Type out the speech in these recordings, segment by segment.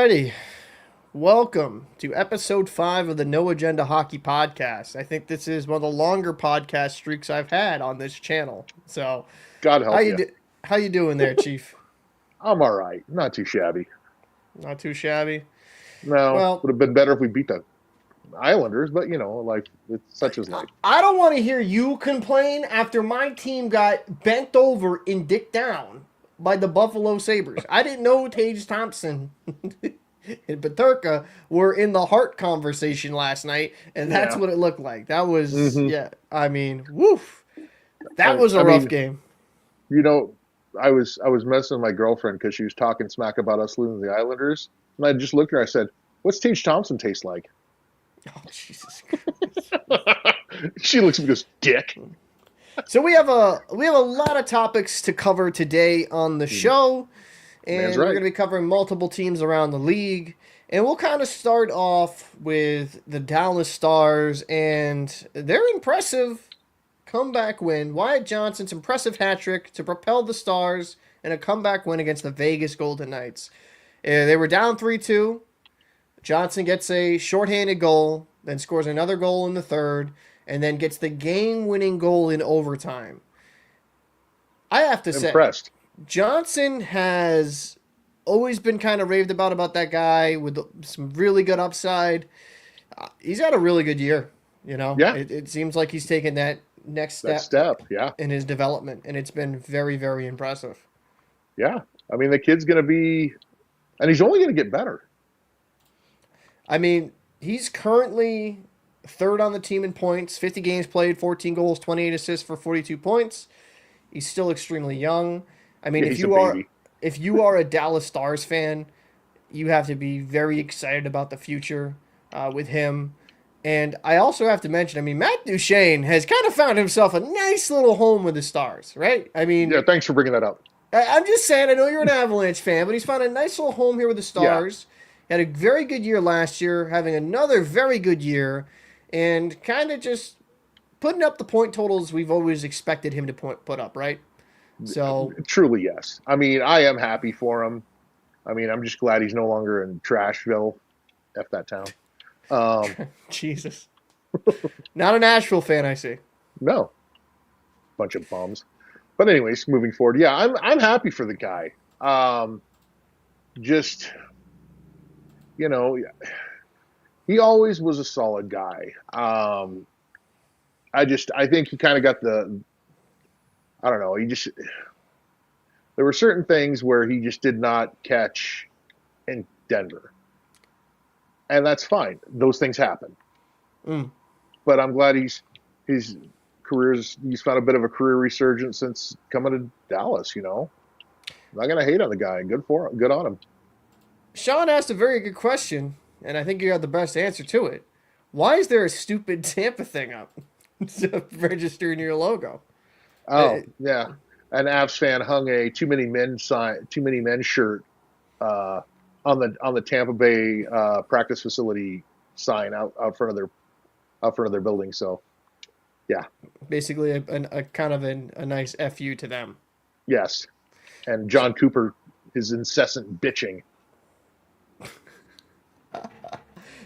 righty. Welcome to episode 5 of the No Agenda Hockey Podcast. I think this is one of the longer podcast streaks I've had on this channel. So, God how help you you. do- how you doing there, Chief? I'm all right. Not too shabby. Not too shabby. No, Well, would have been better if we beat the Islanders, but life, it's such as I life. I don't want to hear you complain after my team got bent over and dicked down by the Buffalo Sabres. I didn't know Tage Thompson and Peterka were in the Hart conversation last night, and that's Yeah. what it looked like. That was, hmm yeah, I mean, woof. That And was a I rough mean, game. you know, I was messing with my girlfriend because she was talking smack about us losing the Islanders, and I just looked at her. I said, "What's Tage Thompson taste like?" Oh, Jesus Christ. She looks at me and goes, "Dick." So we have a lot of topics to cover today on the Mm, show, Man's and we're right. going to be covering multiple teams around the league. And we'll kind of start off with the Dallas Stars and their impressive comeback win. Wyatt Johnson's impressive hat trick to propel the Stars in a comeback win against the Vegas Golden Knights. They were down 3-2. Johnson gets a shorthanded goal, then scores another goal in the third, and then gets the game winning goal in overtime. I have to say, Impressed. Johnson has always been kind of raved about that guy with some really good upside. He's had a really good year. Yeah, It seems like he's taken that next that step step. Yeah, in his development, and it's been very, very impressive. yeah. I mean, the kid's gonna be, and he's only gonna get better. I mean, he's currently third on the team in points, 50 games played, 14 goals, 28 assists for 42 points. He's still extremely young. I mean, Yeah, he's a baby. if you are a Dallas Stars fan, you have to be very excited about the future with him. And I also have to mention, I mean, Matt Duchene has kind of found himself a nice little home with the Stars, right? I Yeah, mean, thanks for bringing that up. I'm just saying, I know you're an Avalanche fan, but he's found a nice little home here with the Yeah, Stars. He had a very good year last year, having another very good year, and kind of just putting up the point totals we've always expected him to put up, right? So, truly, yes. I mean, I am happy for him. I mean, I'm just glad he's no longer in Trashville. F that town. Um, Jesus. Not a Nashville fan, I see. no, bunch of bums. But anyways, moving forward, yeah, I'm happy for the guy. Um, just you know, he always was a solid guy. I think he kind of got the I don't know. He just there were certain things where he just did not catch in Denver, and that's fine. Those things happen. Mm. But I'm glad his he's found a bit of a career resurgence since coming to Dallas. I'm not gonna hate on the guy. Good for him. Good on him. Sean asked a very good question, and I think you got the best answer to it. Why is there a stupid Tampa thing up to register your logo? Uh, Oh yeah, an Avs fan hung a too many men shirt uh, on the Tampa Bay practice facility sign out front of their building. So yeah, Basically, a kind of a nice fu to them. yes, and So, John Cooper, his incessant bitching.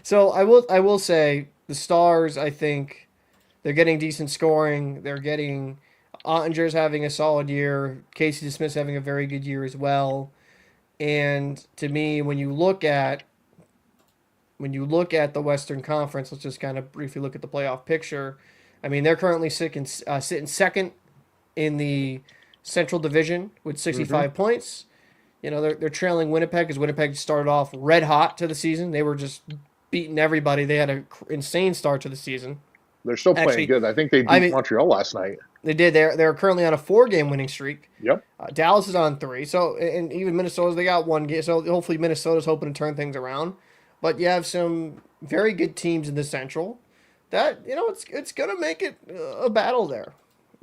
so I will say the Stars. I think they're getting decent scoring. They're getting Ottinger's having a solid year. Casey DeSmith's having a very good year as well. And to me, when you look at the Western Conference, let's just kind of briefly look at the playoff picture. I mean, they're currently sitting second in the Central Division with hmm 65 points. They're trailing Winnipeg because Winnipeg started off red hot to the season. They were just beating everybody. They had an insane start to the season. They're still playing Actually, good. I think they I beat mean, Montreal last night. they did. They're currently on a 4-game winning streak. Yep. Dallas is on 3. So, and even Minnesota's, they got 1 game. So hopefully Minnesota's hoping to turn things around. But you have some very good teams in the Central that it's gonna make it a battle there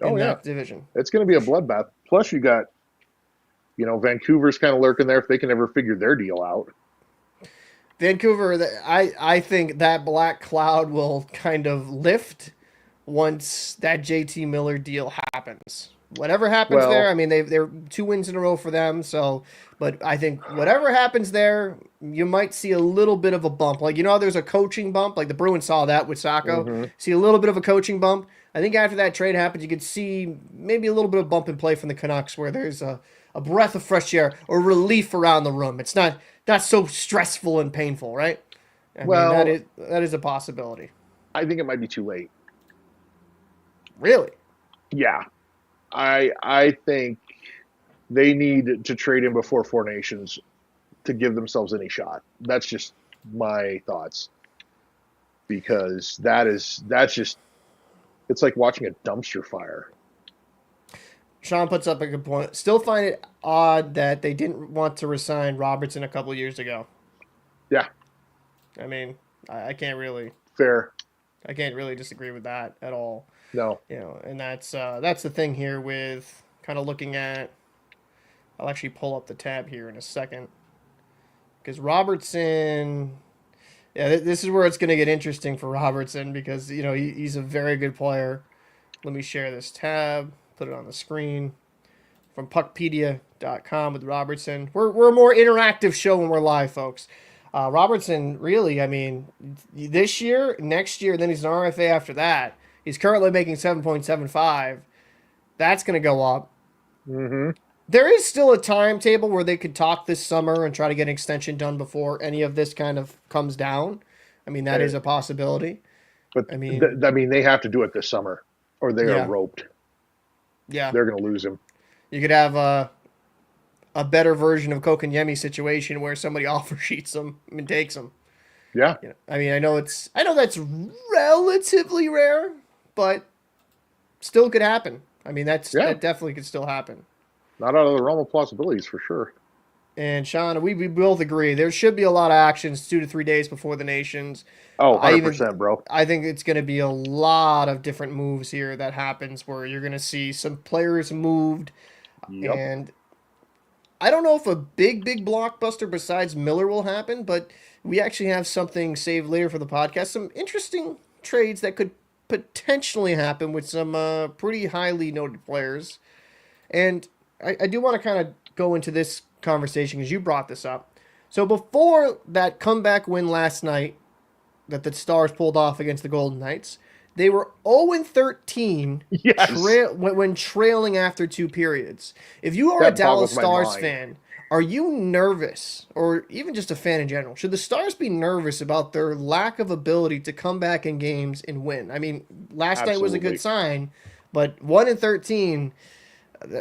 Oh in yeah, that division. it's going to be a bloodbath. Plus, you got Vancouver's kind of lurking there if they can ever figure their deal out. Vancouver, I think that black cloud will kind of lift once that JT Miller deal happens. Whatever happens there, I Well, mean, they're 2 wins in a row for them. So, but I think whatever happens there, you might see a little bit of a bump. Like, there's a coaching bump. Like the Bruins saw that with Sacco. hmm See a little bit of a coaching bump. I think after that trade happens, you could see maybe a little bit of bump in play from the Canucks where there's a breath of fresh air or relief around the room. It's not so stressful and painful, right? I mean, well, that is a possibility. I think it might be too late. Really? Yeah, I think they need to trade him before Four Nations to give themselves any shot. That's just my thoughts because that's just it's like watching a dumpster fire. Sean puts up a good point. Still find it odd that they didn't want to resign Robertson a couple years ago. Yeah, I mean, I can't really, fair. I can't really disagree with that at all. No. And that's the thing here with kind of looking at. I'll actually pull up the tab here in a second because Robertson. Yeah, this is where it's going to get interesting for Robertson because he's a very good player. Let me share this tab, put it on the screen from puckpedia.com with Robertson. We're a more interactive show when we're live, folks. Robertson, really, I mean, this year, next year, then he's an RFA after that. He's currently making 7.75. That's going to go up. hmm There is still a timetable where they could talk this summer and try to get an extension done before any of this kind of comes down. I mean, that is a possibility. But I mean, I mean, they have to do it this summer, or they are yeah, roped. yeah. They're going to lose him. You could have a better version of Kokonyemi situation where somebody offer sheets him and takes him. Yeah, I mean, I know that's relatively rare, but still could happen. I mean, yeah. that definitely could still happen. Not out of the realm of possibilities for sure. And Sean, we both agree there should be a lot of actions 2 to 3 days before the nations. Oh, I even 100%, bro. I think it's going to be a lot of different moves here that happens where you're going to see some players moved, Yep. and I don't know if a big blockbuster besides Miller will happen, but we actually have something saved later for the podcast. Some interesting trades that could potentially happen with some pretty highly noted players. And I do want to kind of go into this conversation because you brought this up. So before that comeback win last night that the Stars pulled off against the Golden Knights, they were 0-13 Yes. when trailing after 2 periods. If you are a That Dallas boggles my Stars mind. fan, are you nervous, or even just a fan in general? Should the Stars be nervous about their lack of ability to come back in games and win? I mean, last night was a good Absolutely. sign, but 1-13,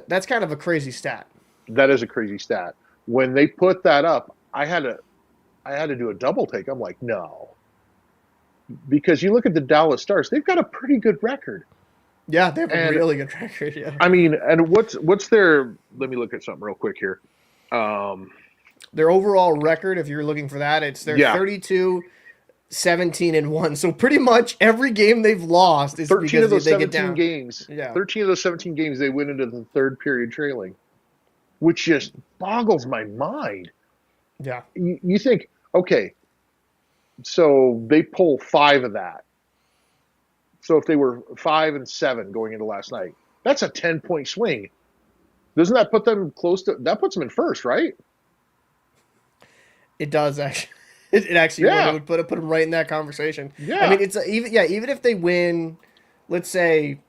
that's kind of a crazy stat. That is a crazy stat. When they put that up, I had to do a double take. I'm like, no. Because you look at the Dallas Stars, they've got a pretty good record. Yeah, they have a And really good record. Yeah, I mean, and what's their let me look at something real quick here. Um their overall record, if you're looking for that, it's their yeah, 32, 17-1. So pretty much every game they've lost is 13 because of those they get 17 down. games, Yeah, 13 of those 17 games they went into the third period trailing, which just boggles my mind. yeah, You think, okay, so they pull 5 of that. So if they were 5-7 going into last night, that's a 10-point swing. Doesn't that put them close to that puts them in first, right? it does actually. It actually would. It Yeah. would put them right in that conversation. I Yeah. mean, it's even if they win, let's say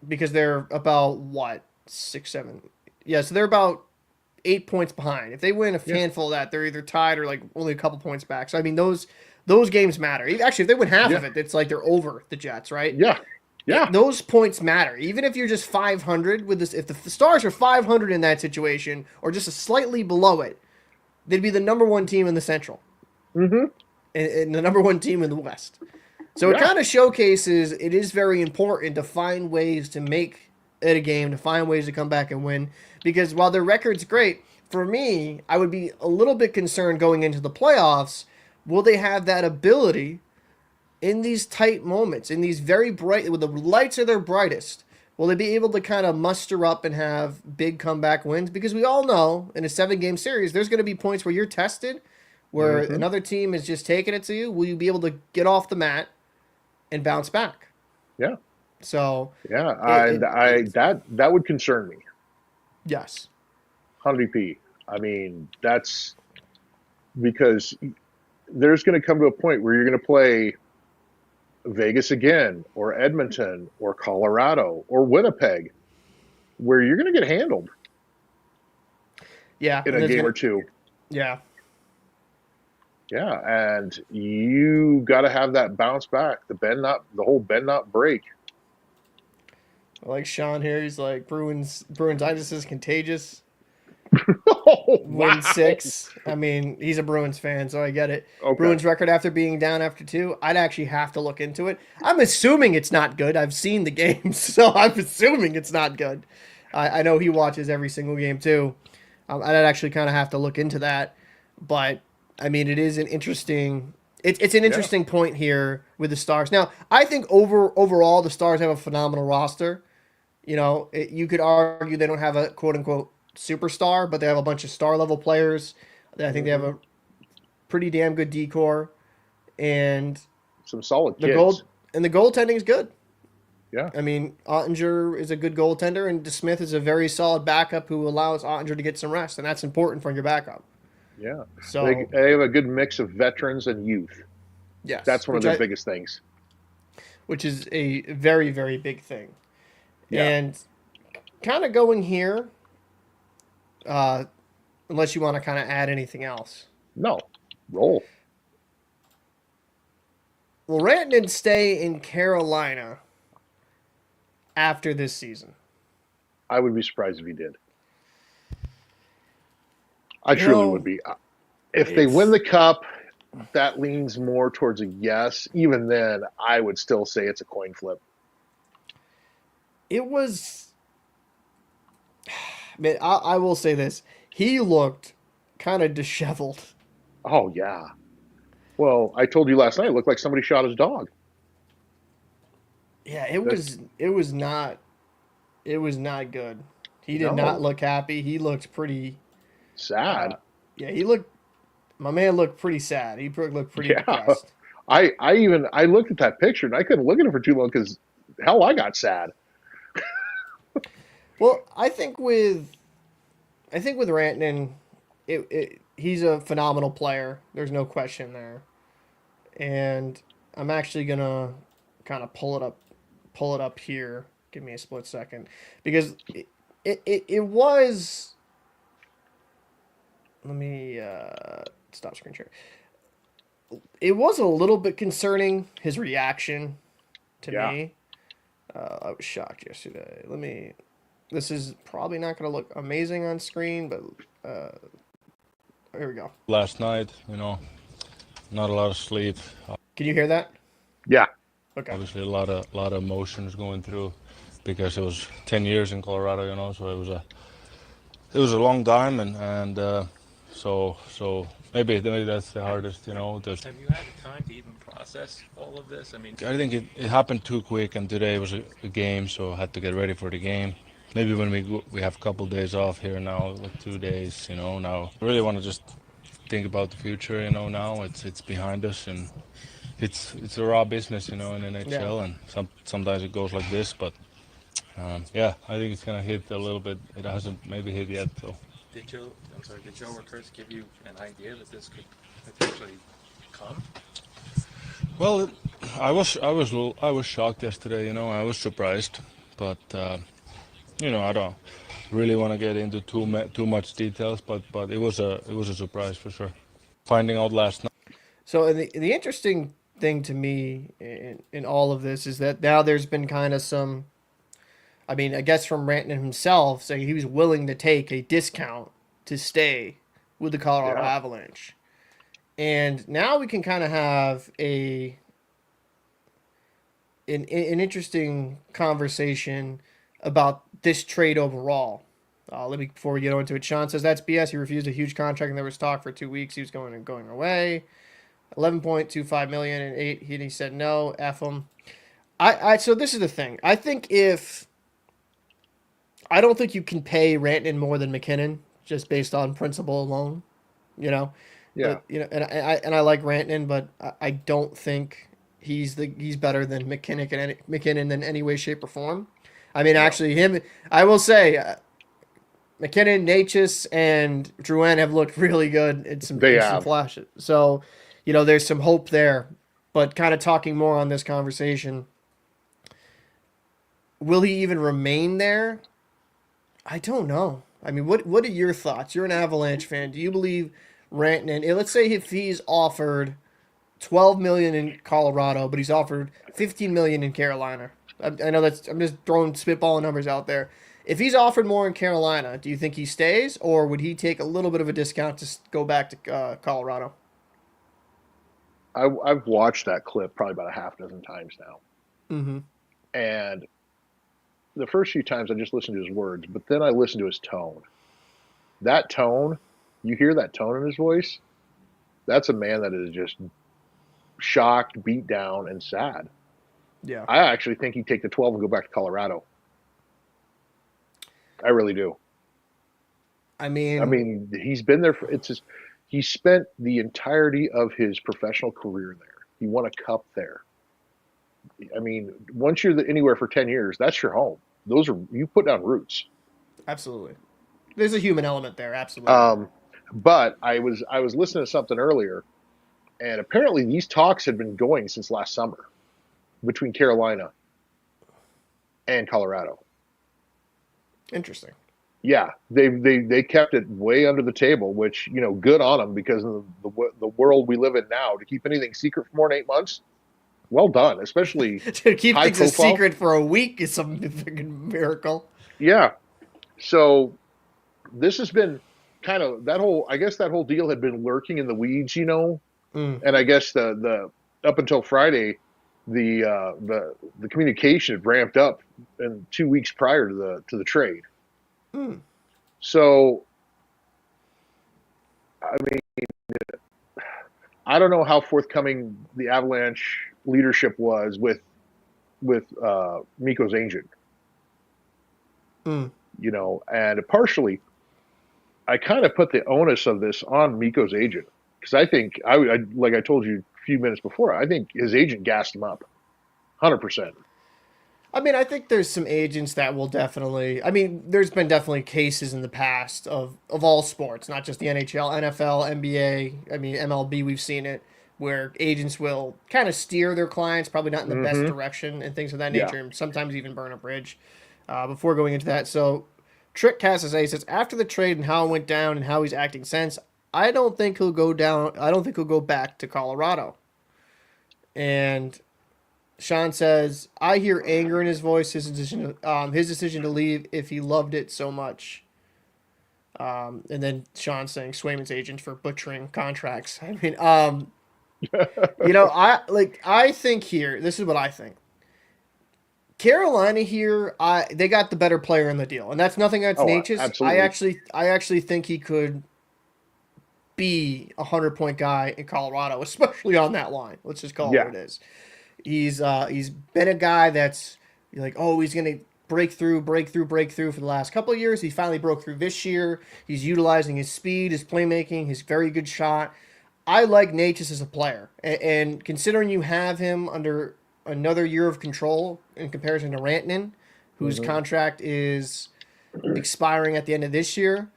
because they're about what 6, 7. Yeah, so they're about 8 points behind. If they win a Yeah. handful of that, they're either tied or like only a couple points back. So I mean, those games matter. Actually, if they win half Yeah. of it, it's like they're over the Jets, right? Yeah. Yeah. Those points matter. Even if you're just 500 with this, if the Stars are 500 in that situation or just a slightly below it, they'd be the number one team in the Central Mhm. and the number one team in the West. So it Yeah. kind of showcases it is very important to find ways to make it a game, to find ways to come back and win. Because while their record's great, for me, I would be a little bit concerned going into the playoffs. Will they have that ability in these tight moments, in these very bright, when the lights are their brightest? Will they be able to kind of muster up and have big comeback wins? Because we all know in a 7 game series, there's going to be points where you're tested, where Mhm. another team is just taking it to you. Will you be able to get off the mat and bounce back? Yeah. So Yeah, and I it's that would concern me. yes, 100p. I mean, that's because there's going to come to a point where you're going to play Vegas again, or Edmonton, or Colorado, or Winnipeg, where you're going to get handled yeah, in and a there's game gonna or two. yeah. Yeah, and you got to have that bounce back. The whole bend not break. Like Sean here, he's like Bruins is contagious. Oh Win wow. six. I mean, he's a Bruins fan, so I get it. Okay. Bruins record after being down after two. I'd actually have to look into it. I'm assuming it's not good. I've seen the games, so I'm assuming it's not good. I know he watches every single game too. I'd actually kind of have to look into that. But I mean, it is an interesting. It's an Yeah. interesting point here with the Stars. Now, I think overall the Stars have a phenomenal roster. You could argue they don't have a quote unquote superstar, but they have a bunch of star level players. I think they have Hmm. a pretty damn good decor, and Some solid the kids. gold and the goaltending is good. Yeah. I mean, Ottinger is a good goaltender, and DeSmith is a very solid backup who allows Ottinger to get some rest, and that's important for your backup. Yeah. They, So they have a good mix of veterans and youth. yes, That's one of their biggest things. which is a very very big thing, Yeah. and kind of going here, uh, unless you want to kind of add anything else. No. Roll. Will Rantanen stay in Carolina after this season? I would be surprised if he did. I You truly would know, be. If they win it's the cup, that leans more towards a yes. Even then, I would still say it's a coin flip. it was. Man, I will say this: he looked kind of disheveled. Oh yeah. Well, I told you last night. It looked like somebody shot his dog. Yeah, it That was. It was not good. He did not no look happy. He looked pretty. sad. Yeah, he looked. My man looked pretty sad. He looked pretty Yeah. depressed. I looked at that picture and I couldn't look at it for too long because hell, I got sad. Well, I think with Rantanen, he's a phenomenal player. There's no question there. And I'm actually gonna kind of pull it up here. Give me a split second, because it was. Let me stop screen share. It was a little bit concerning, his reaction to Yeah. me. I was shocked yesterday. Let me. This is probably not going to look amazing on screen, but here we go. Last night, not a lot of sleep. Can you hear that? Yeah. Okay. Obviously, a lot of emotions going through because it was 10 years in Colorado, so it was a long time, and so maybe that's the hardest, Have you had time to even process all of this? I mean, I think it happened too quick, and today was a game, so I had to get ready for the game. Maybe when we have a couple days off here now, like 2 days, now I really want to just think about the future, now it's behind us, and it's a raw business, in Yeah. NHL, and sometimes it goes like this, but yeah, I think it's gonna hit a little bit. It hasn't maybe hit yet, so. did Joe or Kurtz give you an idea that this could potentially come? Well, I was shocked yesterday. I was surprised, but I don't really want to get into too much details. But it was a surprise for sure. Finding out last night. So the interesting thing to me in all of this is that now there's been kind of some. I mean, I guess from Rantanen himself saying he was willing to take a discount to stay with the Colorado Yeah. Avalanche, and now we can kind of have an interesting conversation about this trade overall. Let me before we get into it. Sean says that's BS. He refused a huge contract, and there was talk for 2 weeks. He was going away. 11.25 million and eight. He said no. F him. So this is the thing. I don't think you can pay Rantanen more than McKinnon just based on principle alone. You know, Yeah. and I like Rantanen, but I don't think he's better than McKinnon in any way, shape, or form. I mean, No. actually, I will say, McKinnon, Natchez, and Drouin have looked really good in some They some have. flashes. So, there's some hope there. But kind of talking more on this conversation, will he even remain there? I don't know. I mean, what are your thoughts? You're an Avalanche fan. Do you believe Rantanen? Let's say if he's offered 12 million in Colorado, but he's offered 15 million in Carolina. I know I'm just throwing spitballing numbers out there. If he's offered more in Carolina, do you think he stays, or would he take a little bit of a discount to go back to Colorado? I've watched that clip probably about a half dozen times now, Mm-hmm. and the first few times I just listened to his words, but then I listened to his tone. That tone, you hear that tone in his voice. That's a man that is just shocked, beat down, and sad. Yeah. I actually think he'd take the 12 and go back to Colorado. I really do. I mean, I mean, he's been there for he spent the entirety of his professional career there. He won a cup there. I mean, once you're anywhere for 10 years, that's your home. You put down roots. absolutely. There's a human element there, absolutely. But I was listening to something earlier, and apparently these talks had been going since last summer between Carolina and Colorado. Interesting. Yeah, they kept it way under the table, which good on them because of the world we live in now. To keep anything secret for more than 8 months, well done. Especially To keep high things a profile. secret for a week is some freaking miracle. Yeah. So this has been kind of I guess that whole deal had been lurking in the weeds, Mm. and I guess the up until Friday, the communication had ramped up in 2 weeks prior to the trade. Mm. So I mean, I don't know how forthcoming the Avalanche leadership was with Mikko's agent, Mm. and partially I kind of put the onus of this on Mikko's agent because I think like I told you a few minutes before, I think his agent gassed him up, 100%. I mean, I think there's some agents that will definitely. I mean, there's been definitely cases in the past of all sports, not just the NHL, NFL, NBA. I mean, MLB. We've seen it where agents will kind of steer their clients, probably not in the best Mm-hmm. direction and things of that Yeah. nature, and sometimes even burn a bridge. Before going into that, so Trick Cassis says after the trade and how it went down and how he's acting since, I don't think he'll go down. I don't think he'll go back to Colorado. And Sean says, I hear anger in his voice, his decision to leave if he loved it so much. And then Sean saying Swayman's agent for butchering contracts. I mean, I think here, this is what I think. Carolina here, they got the better player in the deal, and that's nothing against Oh, Natchez. absolutely. I actually think he could be a 100-point guy in Colorado, especially on that line. Let's just call it Yeah. what it is. He's been a guy that's like, oh, he's gonna break through for the last couple of years. He finally broke through this year. He's utilizing his speed, his playmaking, his very good shot. I like Natchez as a player, and considering you have him under another year of control in comparison to Rantanen, whose Mm-hmm. contract is expiring at the end of this year.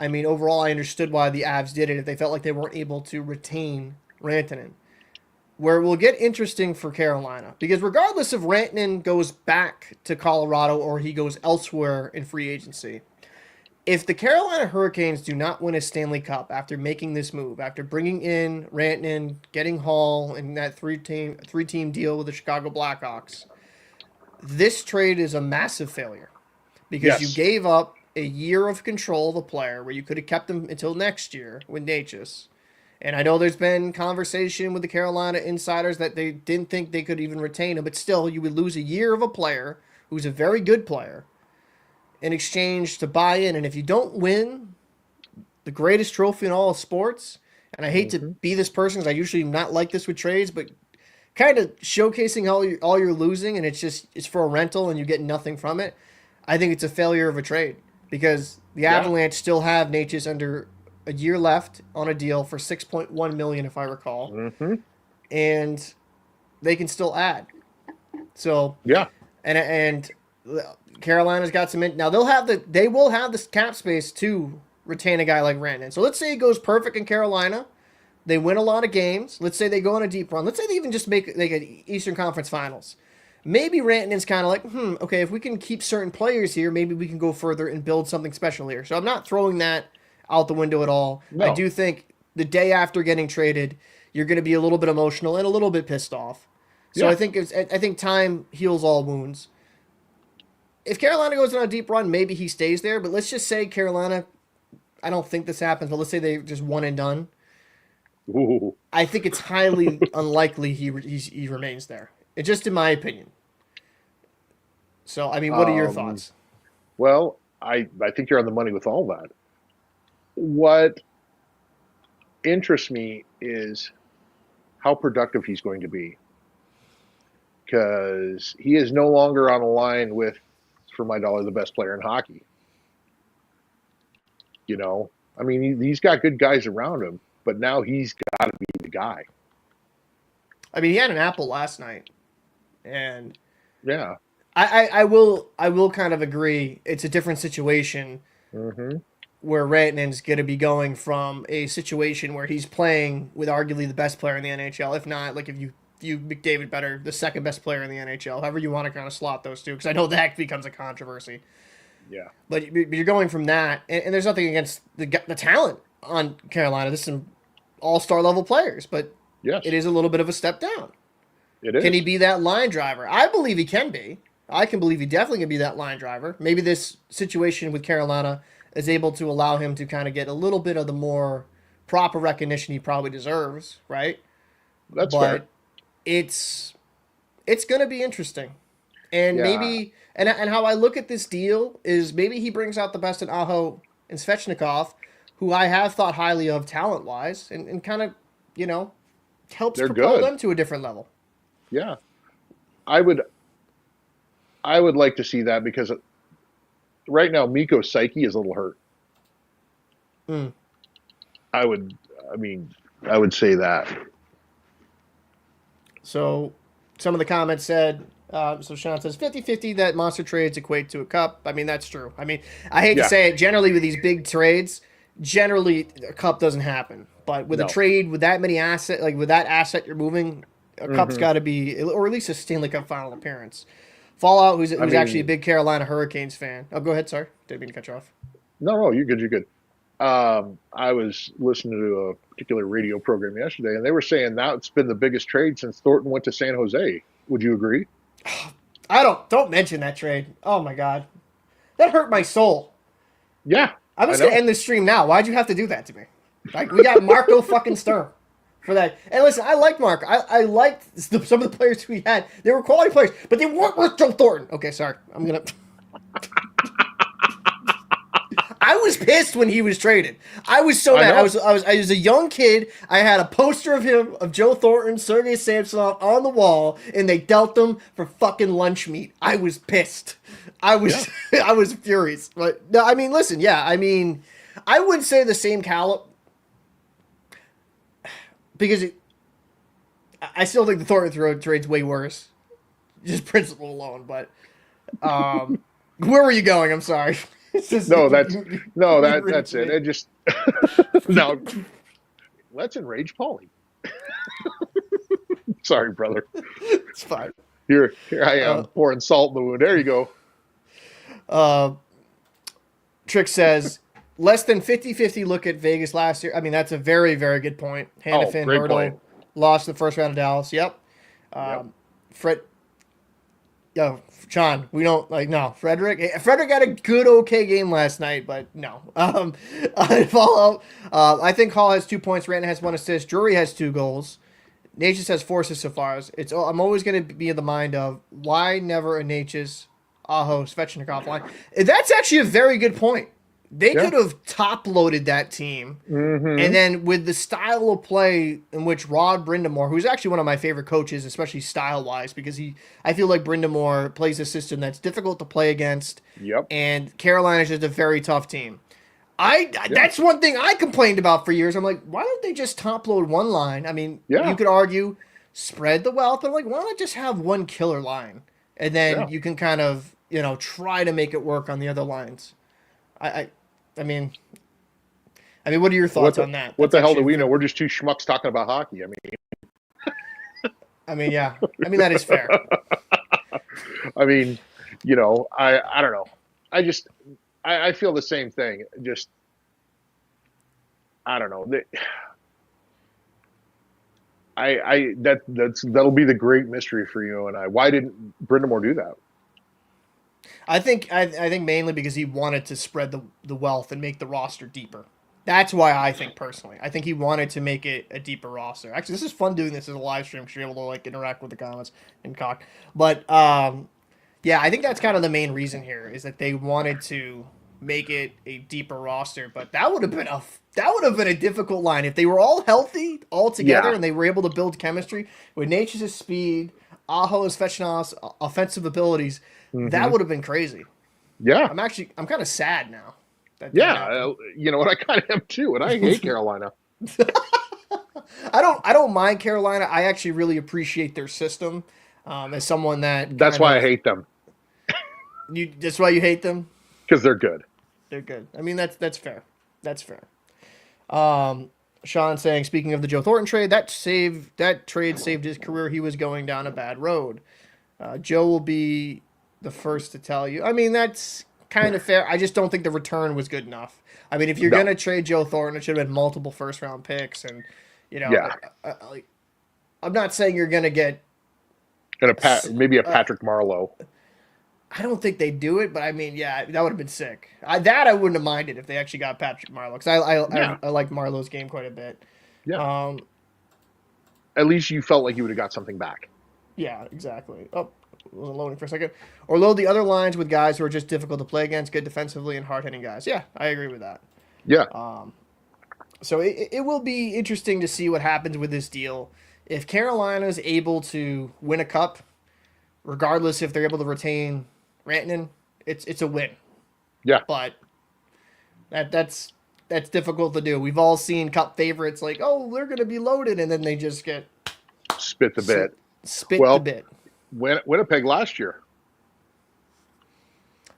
I mean, overall, I understood why the Avs did it if they felt like they weren't able to retain Rantanen. Where it will get interesting for Carolina, because regardless if Rantanen goes back to Colorado or he goes elsewhere in free agency, if the Carolina Hurricanes do not win a Stanley Cup after making this move, after bringing in Rantanen, getting Hall, and that three team deal with the Chicago Blackhawks, this trade is a massive failure because you Yes. gave up a year of control of a player where you could have kept him until next year with Natchez. And I know there's been conversation with the Carolina insiders that they didn't think they could even retain him, but still, you would lose a year of a player who's a very good player in exchange to buy in. And if you don't win the greatest trophy in all of sports, and I hate to Mm-hmm. be this person because I usually not like this with trades, but kind of showcasing all you're losing, and it's for a rental and you get nothing from it. I think it's a failure of a trade because the Yeah. Avalanche still have Natchez under a year left on a deal for $6.1 million, if I recall, Mm-hmm. and they can still add. So Yeah. and Carolina's got some. Now they will have the cap space to retain a guy like Rantanen. So let's say it goes perfect in Carolina. They win a lot of games. Let's say they go on a deep run. Let's say they even just make an Eastern Conference Finals. Maybe Rantanen's kind of like, okay, if we can keep certain players here, maybe we can go further and build something special here. So I'm not throwing that out the window at all. No. I do think the day after getting traded, you're going to be a little bit emotional and a little bit pissed off. So Yeah. I think time heals all wounds. If Carolina goes on a deep run, maybe he stays there. But let's just say Carolina, I don't think this happens, but let's say they just one and done. Ooh. I think it's highly unlikely he remains there. It's just in my opinion. So, I mean, what are your thoughts? Well, I think you're on the money with all that. What interests me is how productive he's going to be. Because he is no longer on a line with, for my dollar, the best player in hockey. You know? I mean, he's got good guys around him, but now he's got to be the guy. I mean, he had an apple last night. And Yeah. I will kind of agree. It's a different situation where Rantanen's going to be going from a situation where he's playing with arguably the best player in the NHL, if not, like if you McDavid better, the second best player in the NHL, however you want to kind of slot those two, because I know that becomes a controversy. Yeah. But you're going from that, and there's nothing against the talent on Carolina. There's some all-star level players, but Yes. it is a little bit of a step down. It is. Can he be that line driver? I believe he can be. I can believe he definitely can be that line driver. Maybe this situation with Carolina is able to allow him to kind of get a little bit of the more proper recognition he probably deserves, right? That's But fair. it's going to be interesting. And Yeah. maybe and how I look at this deal is maybe he brings out the best in Aho and Svechnikov, who I have thought highly of talent-wise, and kind of, helps They're propel good. them to a different level. Yeah. I would like to see that because right now Mikko Psyche is a little hurt. Mm. I would say that. So some of the comments said, so Sean says 50-50 that monster trades equate to a cup. I mean, that's true. I mean, I hate to Yeah. say it, generally with these big trades, generally a cup doesn't happen. But with No. a trade with that many asset, like with that asset you're moving, a cup's got to be, or at least a Stanley Cup final appearance. Fallout, who's mean- actually a big Carolina Hurricanes fan. Oh, go ahead. Sorry, didn't mean to cut you off. No, you're good. You're good. I was listening to a particular radio program yesterday, and they were saying now it's been the biggest trade since Thornton went to San Jose. Would you agree? Don't mention that trade. Oh my God, that hurt my soul. Yeah. I'm just I gonna know. end this stream now. Why'd you have to do that to me? Like, we got Marco fucking Sturm for that. And listen, I like Mark. I liked some of the players we had. They were quality players, but they weren't worth Joe Thornton. Okay, sorry. I'm gonna. I was pissed when he was traded. I was so I mad. know. I was a young kid. I had a poster of him, of Joe Thornton, Sergei Samsonov on the wall, and they dealt them for fucking lunch meat. I was pissed. I was I was furious. But no, I mean, listen, yeah, I mean, I would say the same caliber because I still think the Thornton trade's way worse, just principle alone. But where were you going? I'm sorry. It's just- That's it. enraged me. It just now let's enrage Paulie. Sorry, brother. It's fine. Here I am pouring salt in the wound. There you go. Trick says less than 50-50 look at Vegas last year. I mean, that's a very, very good point. Hannafin, great Hurdle, point. lost the first round of Dallas. Yep. Fred. Yo, Sean, we don't no Frederick. Frederick had a good, okay game last night, but no. Follow. I think Hall has 2 points. Rantanen has 1 assist. Drury has 2 goals. Natchez has 4 assists so far. I'm always going to be in the mind of why never a Natchez, Aho, Svechnikov line. That's actually a very good point. They could have top-loaded that team. Mm-hmm. And then with the style of play in which Rod Brindamore, who's actually one of my favorite coaches, especially style-wise, because I feel like Brindamore plays a system that's difficult to play against. Yep. And Carolina's just a very tough team. That's one thing I complained about for years. I'm like, why don't they just top-load one line? I mean, Yeah. you could argue spread the wealth, but like, why not just have one killer line, and then Yeah. you can kind of try to make it work on the other lines. I I, I mean, what are your thoughts on that? What That's the hell do actually we a know? fair- We're just two schmucks talking about hockey. Yeah. That is fair. I mean, I don't know. I just I feel the same thing. Just I don't know. That'll be the great mystery for you and I. Why didn't Brindamore do that? I think mainly because he wanted to spread the wealth and make the roster deeper. That's why I think personally. I think he wanted to make it a deeper roster. Actually, this is fun doing this as a live stream because you're able to like interact with the comments and cock. But yeah, I think that's kind of the main reason here is that they wanted to make it a deeper roster. But that would have been a difficult line if they were all healthy all together Yeah. and they were able to build chemistry with Nature's speed, Aho's Svechnikov's offensive abilities. That would have been crazy. Yeah. I'm kind of sad now. That didn't Yeah. happen. You know what? I kind of am too, and I hate Carolina. I don't mind Carolina. I actually really appreciate their system. As someone that That's why I hate them, That's why you hate them. because they're good. They're good. That's fair. That's fair. Sean saying, speaking of the Joe Thornton trade, that trade saved his career. He was going down a bad road. Joe will be the first to tell you. That's kind of fair. I just don't think the return was good enough. If you're No. gonna trade Joe Thornton, it should have been multiple first round picks, and Yeah. I'm not saying you're gonna get. And maybe a Patrick Marleau. I don't think they do it, but yeah, that would have been sick. I wouldn't have minded if they actually got Patrick Marleau because Yeah. I like Marlowe's game quite a bit. Yeah. At least you felt like you would have got something back. Yeah, exactly. Oh, wasn't loading for a second. Or load the other lines with guys who are just difficult to play against, good defensively, and hard hitting guys. Yeah, I agree with that. Yeah. So it will be interesting to see what happens with this deal. If Carolina's able to win a cup, regardless if they're able to retain Rantanen, it's a win. Yeah. But that's difficult to do. We've all seen cup favorites like, oh, they're going to be loaded, and then they just get Spit the bit. spit Well, the bit. Winnipeg last year.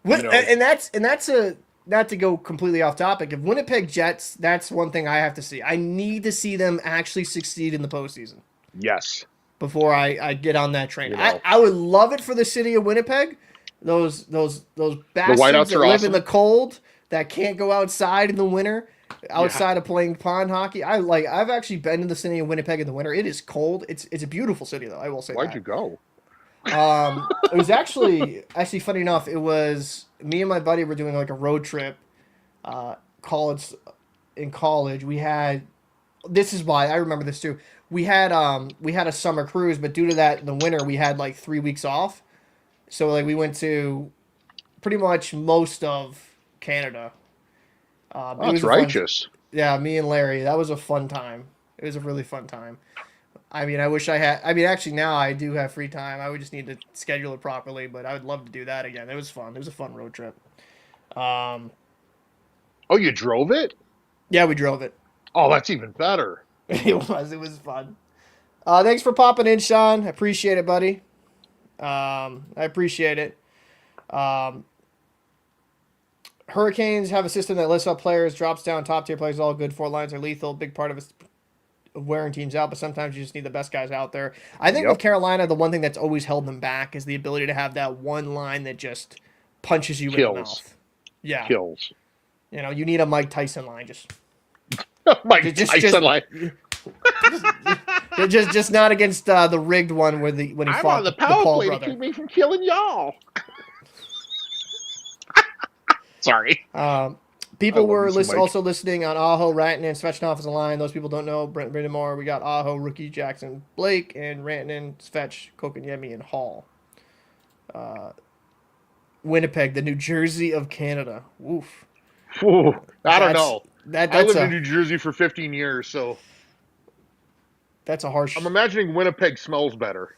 And that's a not to go completely off topic. If Winnipeg Jets, that's one thing I have to see. I need to see them actually succeed in the postseason Yes. before I get on that train. You know. I would love it for the city of Winnipeg. Those bastards whiteouts that are live awesome. in the cold that can't go outside in the winter, outside of playing pond hockey. I've actually been to the city of Winnipeg in the winter. It is cold. It's a beautiful city though. I will say. Why'd that. you go? It was actually funny enough. It was me and my buddy were doing like a road trip. In college, we had. This is why I remember this too. We had a summer cruise, but due to that, in the winter we had like 3 weeks off. So like we went to pretty much most of Canada. It Oh, was it's a fun- righteous. yeah, me and Larry. That was a fun time. It was a really fun time. I wish I had. Actually, now I do have free time. I would just need to schedule it properly, but I would love to do that again. It was fun. It was a fun road trip. Oh, you drove it? Yeah, we drove it. Oh, that's even better. It was fun. Thanks for popping in, Sean. I appreciate it, buddy. I appreciate it. Hurricanes have a system that lifts up players, drops down top tier players. All good. 4 lines are lethal. Big part of it of wearing teams out, but sometimes you just need the best guys out there. I think Yep. with Carolina, the one thing that's always held them back is the ability to have that one line that just punches you in the Kills. mouth. Yeah, Kills. you need a Mike Tyson line. Just Mike Just- Tyson, just- like, just not against the rigged one when he I'm fought on the the power Paul play brother. to keep me from killing y'all. Sorry. People I love were me some Mike. also listening on Aho, Rantanen, Svechnikov as a line. Those people don't know. Brent Brindamore. We got Aho, Rookie, Jackson, Blake, and Rantanen, Svech, Kokonyemi, and Hall. Winnipeg, the New Jersey of Canada. Woof. Ooh, I don't That's- know. I That's lived in a New Jersey for 15 years, so that's a harsh. I'm imagining Winnipeg smells better.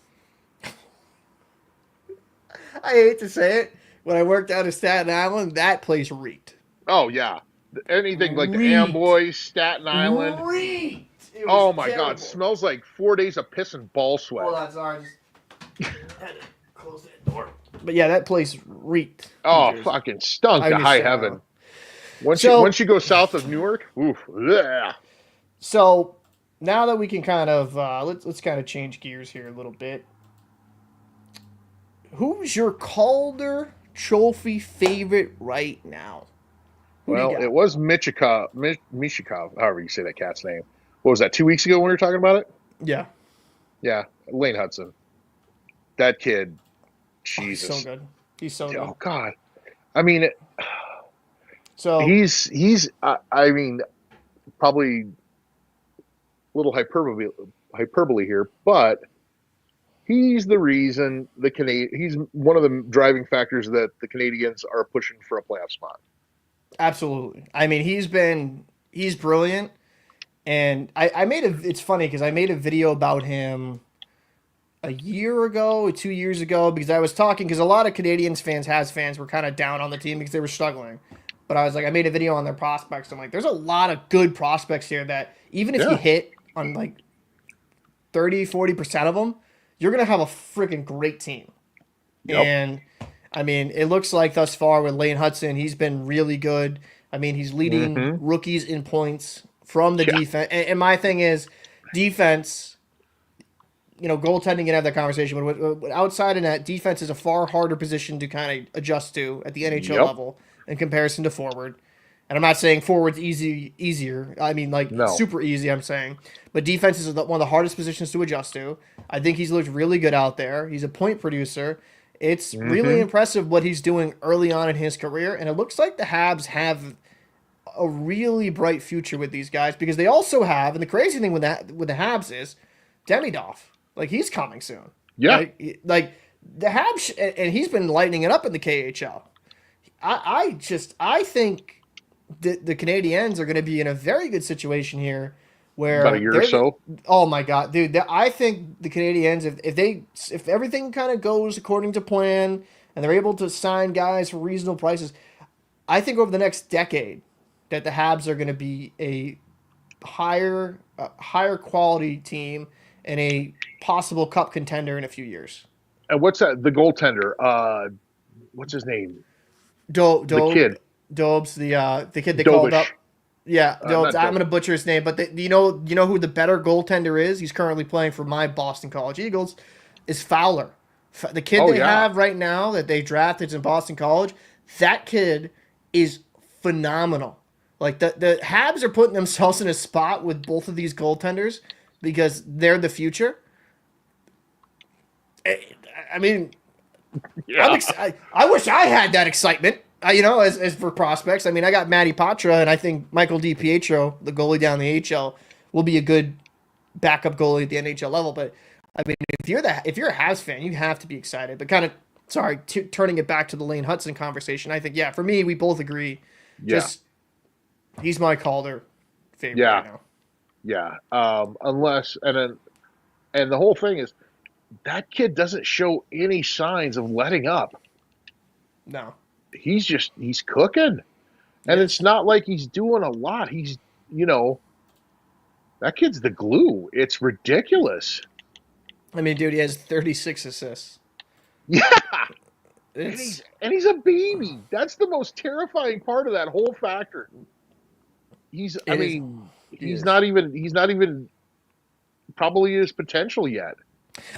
I hate to say it. When I worked out of Staten Island, that place reeked. Oh, yeah. Anything like the Reeked. Amboy, Staten Island. Reeked. It was Oh my terrible. God, smells like 4 days of piss and ball sweat. Well, that's ours. Had to close that door. But yeah, that place reeked. Oh, New Jersey. fucking stunk I to high understand. heaven. Once So- you go south of Newark, oof, yeah. So now that we can kind of let's kind of change gears here a little bit. Who's your Calder Trophy favorite right now? Who do you Well, got? it was Mishikov, however you say that cat's name. What was that, 2 weeks ago when we were talking about it? Yeah. Yeah, Lane Hudson. That kid, Oh, he's Jesus. so good. He's so good. Oh God. I mean, So he's. I mean, probably a little hyperbole here, but he's the reason he's one of the driving factors that the Canadians are pushing for a playoff spot. absolutely. I mean, he's brilliant. And I made it's funny because I made a video about him a year ago, 2 years ago, because I was talking, because a lot of Canadians fans were kind of down on the team because they were struggling. But I was like, I made a video on their prospects. I'm like, there's a lot of good prospects here that even if you Yeah. hit on like 30-40% of them, you're going to have a freaking great team. Yep. And I mean, it looks like thus far with Lane Hudson, he's been really good. I mean, he's leading Mhm. rookies in points from the Yeah. defense. And my thing is, defense, goaltending can have that conversation, but outside of that, defense is a far harder position to kind of adjust to at the NHL Yep. level in comparison to forward. And I'm not saying forward's easier. I mean, like, No. super easy, I'm saying. But defense is one of the hardest positions to adjust to. I think he's looked really good out there. He's a point producer. It's really impressive what he's doing early on in his career. And it looks like the Habs have a really bright future with these guys because they also have, and the crazy thing with the Habs is Demidov. Like, he's coming soon. Yeah. Like the Habs, and he's been lighting it up in the KHL. I think the Canadiens are going to be in a very good situation here, where About a year or so. Oh my god, dude! I think the Canadiens, if everything kind of goes according to plan, and they're able to sign guys for reasonable prices, I think over the next decade that the Habs are going to be a higher quality team and a possible cup contender in a few years. And what's that? The goaltender. What's his name? The kid. Dobes, the kid they called Dobish. up. Yeah, Dobes. not I'm Dobes. gonna butcher his name, but you know who the better goaltender is? He's currently playing for my Boston College Eagles. Is Fowler. The kid Oh, they yeah. have right now that they drafted in Boston College. That kid is phenomenal. Like the Habs are putting themselves in a spot with both of these goaltenders because they're the future. I mean, Yeah. I wish I had that excitement. As for prospects, I mean, I got Matty Patra, and I think Michael DiPietro, the goalie down the AHL, will be a good backup goalie at the NHL level. But I mean, if you're a Habs fan, you have to be excited. But kind of, turning it back to the Lane Hudson conversation, I think, yeah, for me, we both agree. Yeah. Just he's my Calder favorite Yeah. right now. Yeah. Unless and the whole thing is that kid doesn't show any signs of letting up. No. He's cooking. And it's not like he's doing a lot. He's, that kid's the glue. It's ridiculous. I mean, dude, he has 36 assists. Yeah. It's And he's a baby. That's the most terrifying part of that whole factor. He's is. not even probably his potential yet.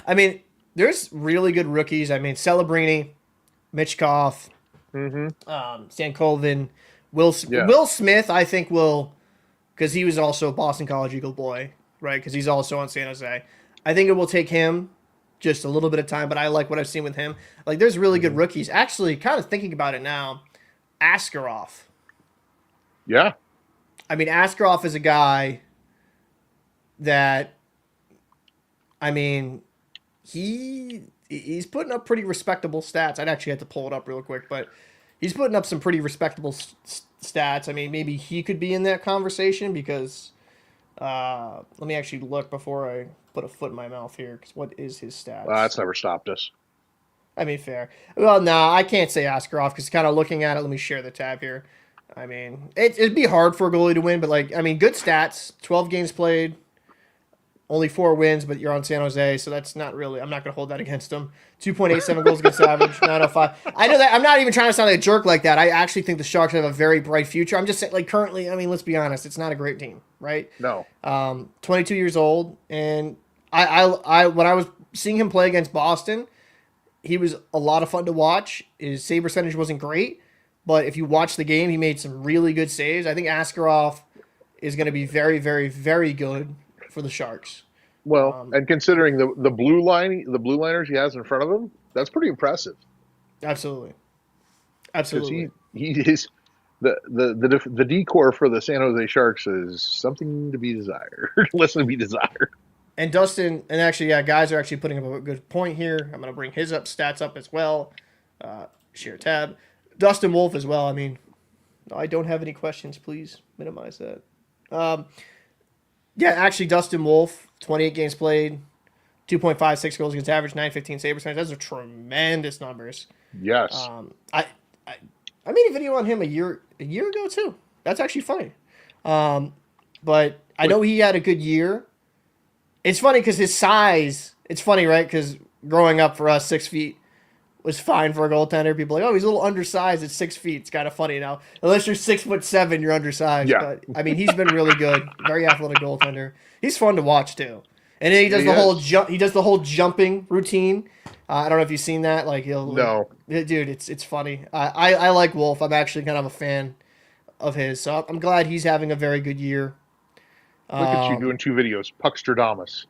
I mean, there's really good rookies. I mean, Celebrini, Michkov, Stan Colvin, Yeah. Will Smith, I think because he was also a Boston College Eagle boy, right? Because he's also on San Jose. I think it will take him just a little bit of time, but I like what I've seen with him. Like, there's really good rookies. Actually, kind of thinking about it now, Askarov. Yeah. I mean, Askarov is a guy that, I mean, he's putting up pretty respectable stats. I'd actually have to pull it up real quick, but he's putting up some pretty respectable stats. I mean, maybe he could be in that conversation because let me actually look before I put a foot in my mouth here. Because what is his stats? That's never stopped us. I mean, fair. Well, no, I can't say Askarov because kind of looking at it. Let me share the tab here. I mean, it'd be hard for a goalie to win, but good stats. 12 games played. only 4 wins, but you're on San Jose, so that's not really. I'm not going to hold that against them. 2.87 goals against average, 905. I know that. I'm not even trying to sound like a jerk like that. I actually think the Sharks have a very bright future. I'm just saying, like, currently, I mean, let's be honest, it's not a great team, right? No. 22 years old, and I when I was seeing him play against Boston, he was a lot of fun to watch. His save percentage wasn't great, but if you watch the game, he made some really good saves. I think Askarov is going to be very, very, very good for the Sharks. Well, and considering the blue liners he has in front of him, that's pretty impressive. Absolutely. Because Absolutely. he is the decor for the San Jose Sharks is something to be desired, less to be desired. And Dustin, and actually, yeah, guys are actually putting up a good point here. I'm going to bring his stats up as well. Share tab. Dustin Wolf as well. I mean, I don't have any questions. Please minimize that. Yeah, actually, Dustin Wolf, 28 games played, 2.56 goals against average, 915 save percentage. Those are tremendous numbers. Yes. I made a video on him a year ago too. That's actually funny. But I know he had a good year. It's funny because his size. It's funny, right? Because growing up for us, 6 feet was fine for a goaltender. People are like, oh, he's a little undersized at 6 feet. It's kind of funny now. Unless you're 6'7", you're undersized. Yeah. But I mean, he's been really good. Very athletic goaltender. He's fun to watch too. And then he does the whole jump. He does the whole jumping routine. I don't know if you've seen that. Like he'll. No. Dude, it's funny. I like Wolf. I'm actually kind of a fan of his. So I'm glad he's having a very good year. Look at you doing 2 videos. Puckstradamus.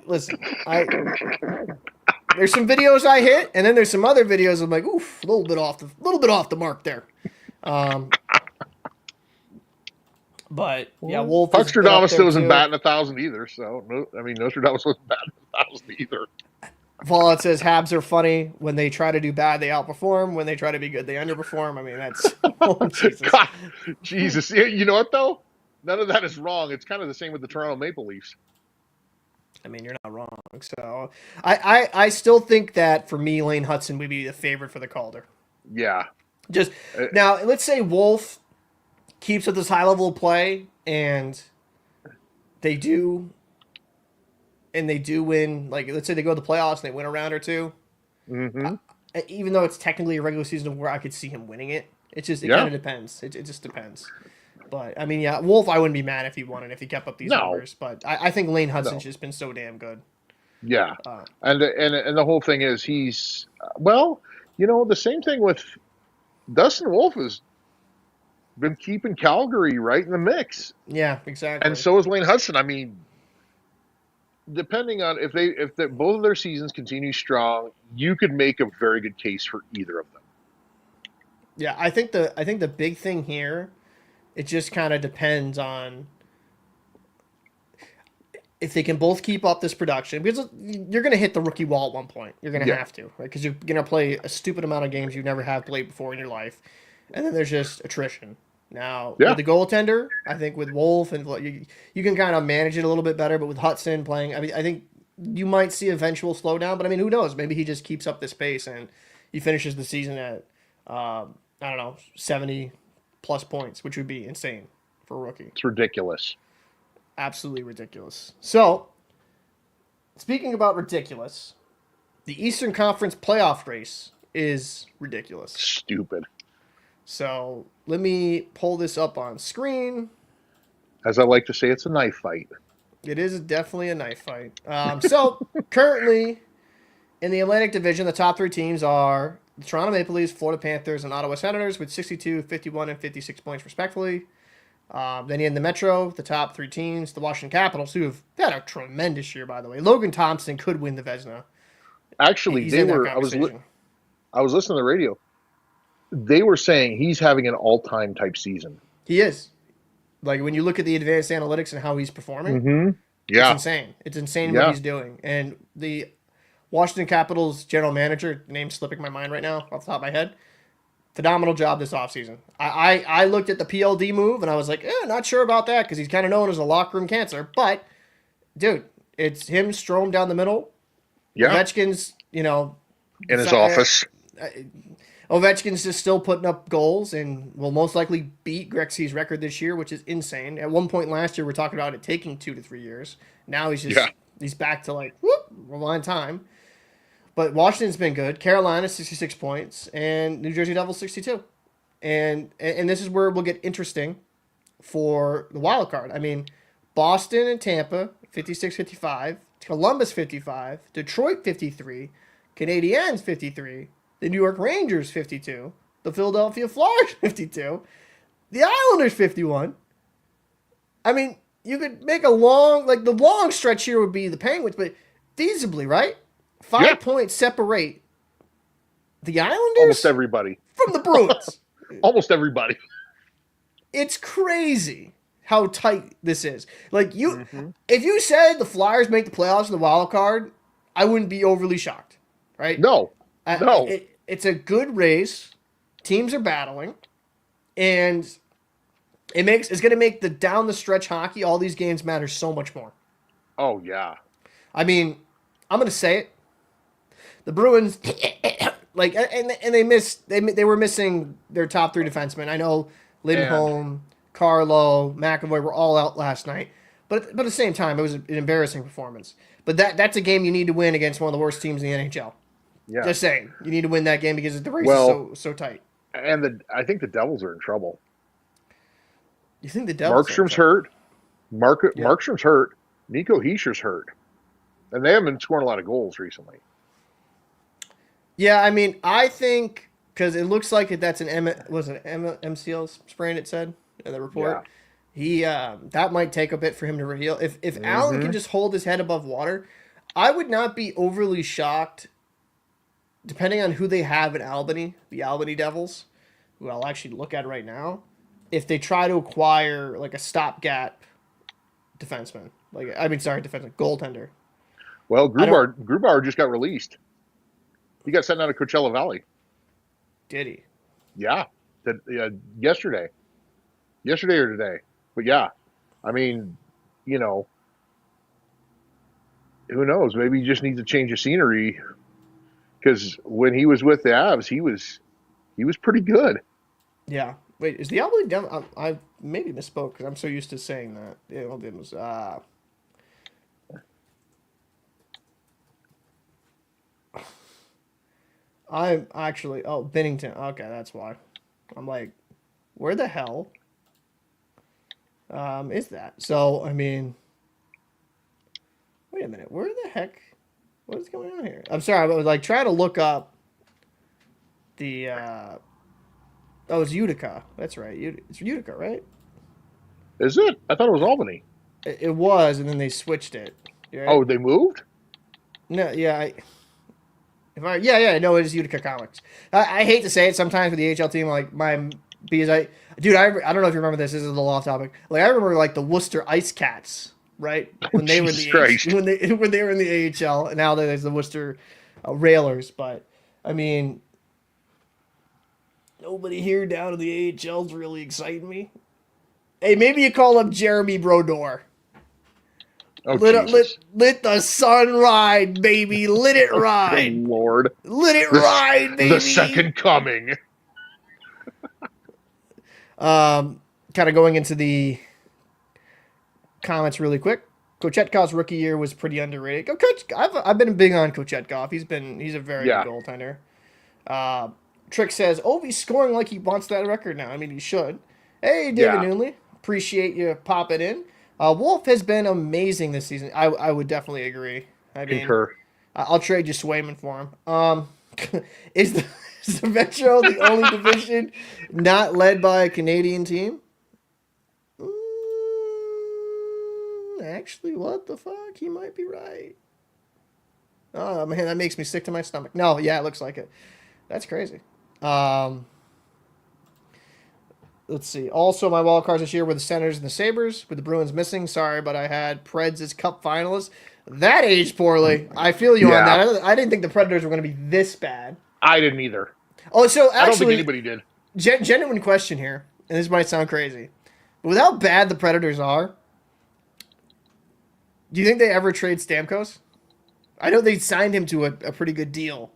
Listen. There's some videos I hit, and then there's some other videos I'm like, oof, a little bit off the mark there. But yeah, Wolf. Puckstradamus still wasn't batting 1,000 either. So Nostradamus wasn't batting 1,000 either. Fallout says Habs are funny. When they try to do bad, they outperform. When they try to be good, they underperform. I mean, that's Jesus. God, Jesus. You know what though? None of that is wrong. It's kind of the same with the Toronto Maple Leafs. I mean, you're not wrong. So I still think that for me, Lane Hudson would be the favorite for the Calder. Yeah. Just now, let's say Wolf keeps at this high level of play, and they do win. Like, let's say they go to the playoffs and they win a round or two. Mm-hmm. Even though it's technically a regular season where I could see him winning it, it kind of depends. It just depends. But I mean, yeah, Wolf, I wouldn't be mad if he won it if he kept up these numbers. But I think Lane Hudson's just been so damn good. Yeah, and the whole thing is he's the same thing with Dustin Wolf has been keeping Calgary right in the mix. Yeah, exactly. And so is Lane Hudson. I mean, depending on if both of their seasons continue strong, you could make a very good case for either of them. Yeah, I think the big thing here, it just kind of depends on if they can both keep up this production, because you're going to hit the rookie wall at one point. You're going to have to, right? Because you're going to play a stupid amount of games you never have played before in your life, and then there's just attrition. Now, with the goaltender, I think with Wolf and you can kind of manage it a little bit better, but with Hudson playing, I mean, I think you might see eventual slowdown, but I mean, who knows? Maybe he just keeps up this pace and he finishes the season at, 70 plus points, which would be insane for a rookie. It's ridiculous. Absolutely ridiculous. So, speaking about ridiculous, the Eastern Conference playoff race is ridiculous. Stupid. So, let me pull this up on screen. As I like to say, it's a knife fight. It is definitely a knife fight. So, currently, in the Atlantic Division, the top 3 teams are the Toronto Maple Leafs, Florida Panthers, and Ottawa Senators with 62, 51, and 56 points respectively. Then in the Metro, the top 3 teams, the Washington Capitals, who have had a tremendous year, by the way. Logan Thompson could win the Vezina. Actually, I was listening to the radio. They were saying he's having an all-time type season. He is. Like, when you look at the advanced analytics and how he's performing, it's insane. It's insane what he's doing. And the Washington Capitals general manager, name slipping my mind right now off the top of my head, phenomenal job this offseason. I looked at the PLD move, and I was like, not sure about that, because he's kind of known as a locker room cancer. But, dude, it's him, Strome down the middle. Yeah. Ovechkin's, in his office. Ovechkin's just still putting up goals and will most likely beat Gretzky's record this year, which is insane. At one point last year, we're talking about it taking 2 to 3 years. Now he's back to like rewind time. But Washington's been good. Carolina 66 points and New Jersey Devils 62. And this is where we'll get interesting for the wild card. I mean, Boston and Tampa 56-55, Columbus 55, Detroit 53, Canadiens 53, the New York Rangers 52, the Philadelphia Flyers 52, the Islanders 51. I mean, you could make the long stretch here would be the Penguins, but feasibly, right? 5 points separate the Islanders Almost everybody. from the Bruins. Almost everybody. It's crazy how tight this is. Like if you said the Flyers make the playoffs in the wild card, I wouldn't be overly shocked, right? No. It's a good race. Teams are battling, and it's going to make the down the stretch hockey. All these games matter so much more. Oh yeah. I mean, I'm going to say it. The Bruins, like, and they were missing their top 3 defensemen. I know Lindholm, Carlo, McAvoy were all out last night, but at the same time, it was an embarrassing performance. But that's a game you need to win against one of the worst teams in the NHL. Yeah. Just saying, you need to win that game because the race is so tight. And I think the Devils are in trouble. You think the Devils? Markstrom's hurt. Markstrom's hurt. Nico Heischer's hurt, and they haven't been scoring a lot of goals recently. Yeah, I mean, I think because it looks like that's an MCL sprain. It said in the report. Yeah. He that might take a bit for him to heal. If Allen can just hold his head above water, I would not be overly shocked. Depending on who they have in Albany, the Albany Devils, who I'll actually look at right now, if they try to acquire like a stopgap defenseman, defenseman, goaltender. Well, Grubauer just got released. He got sent out of Coachella Valley. Did he? Yeah, yesterday or today. But yeah, I mean, who knows? Maybe he just needs to change of scenery. Because when he was with the Avs, he was pretty good. Yeah. Wait, is the Albany Devils? I maybe misspoke because I'm so used to saying that. Yeah, well, it was. I'm actually. Oh, Bennington. Okay, that's why. I'm like, where the hell is that? So, I mean, wait a minute. Where the heck? What is going on here? I'm sorry. I was like trying to look up the. It's Utica. That's right. It's Utica, right? Is it? I thought it was Albany. It was, and then they switched it. Right? Oh, they moved? No, yeah. No, it is Utica Comics. I hate to say it sometimes with the AHL team, because I don't know if you remember this. This is a little off topic. Like I remember like the Worcester Ice Cats, right? When they were in the when they were in the AHL, and now there's the Worcester Railers. But I mean, nobody here down in the AHL is really exciting me. Hey, maybe you call up Jeremy Brodeur. Oh, let the sun ride, baby. Let it ride. Oh, Lord. Let it ride, baby. The second coming. Kind of going into the comments really quick. Kochetkov's rookie year was pretty underrated. I've been big on Kochetkov. He's a very good goaltender. Trick says, Ovi's scoring like he wants that record now. I mean, he should. Hey, David Noonley. Appreciate you popping in. Wolf has been amazing this season. I would definitely agree. I mean, Concur. I'll trade you Swayman for him. Is the Metro the only division not led by a Canadian team? Actually, what the fuck? He might be right. Oh, man, that makes me sick to my stomach. No, yeah, it looks like it. That's crazy. Let's see. Also, my wild cards this year were the Senators and the Sabres, with the Bruins missing. Sorry, but I had Preds as Cup finalists. That aged poorly. I feel you on that. I didn't think the Predators were going to be this bad. I didn't either. Oh, so actually, I don't think anybody did. Genuine question here, and this might sound crazy, but with how bad the Predators are, do you think they ever trade Stamkos? I know they signed him to a pretty good deal,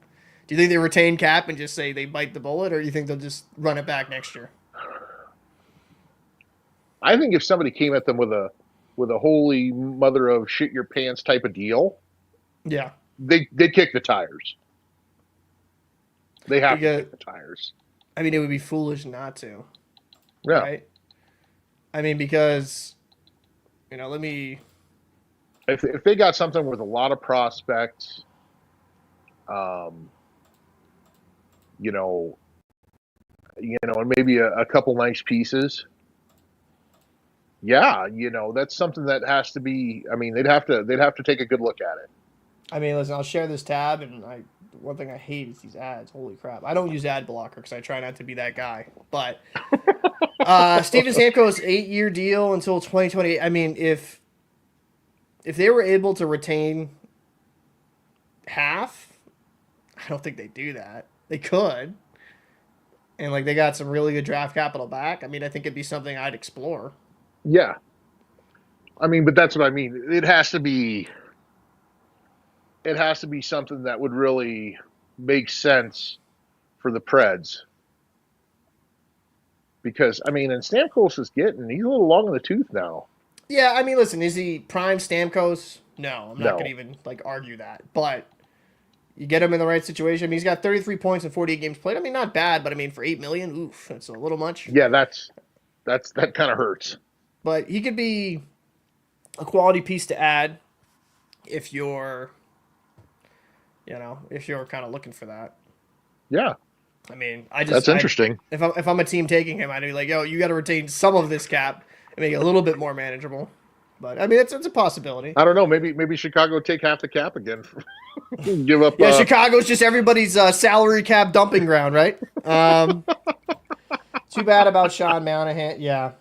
Do you think they retain Cap and just say they bite the bullet, or do you think they'll just run it back next year? I think if somebody came at them with a holy mother of shit your pants type of deal, Yeah, they'd kick the tires. They have to because kick the tires. I mean, it would be foolish not to, Yeah. right? I mean, because let me. If they got something with a lot of prospects, um, and maybe a couple nice pieces. Yeah, that's something that has to be. I mean, they'd have to take a good look at it. I mean, listen, I'll share this tab, and one thing I hate is these ads. Holy crap! I don't use ad blocker because I try not to be that guy. But Steven Stamkos 8-year deal until 2028. I mean, if they were able to retain half, I don't think they'd do that. They could, and like they got some really good draft capital back. I mean, I think it'd be something I'd explore. Yeah, I mean, but that's what I mean. It has to be something that would really make sense for the Preds. Because I mean, and Stamkos he's a little long in the tooth now. Yeah, I mean, listen, is he prime Stamkos? No, I'm not No. gonna even argue that. But you get him in the right situation. I mean, he's got 33 points in 48 games played. I mean, not bad, but I mean, for 8 million, oof, that's a little much. Yeah, that kind of hurts. But he could be a quality piece to add if you're, if you're kind of looking for that. Yeah, I mean, I just that's interesting. If I'm a team taking him, I'd be like, yo, you got to retain some of this cap and make it a little bit more manageable. But I mean, it's a possibility. I don't know. Maybe Chicago take half the cap again. Give up. Yeah, Chicago's just everybody's salary cap dumping ground, right? Too bad about Sean Monahan. Yeah,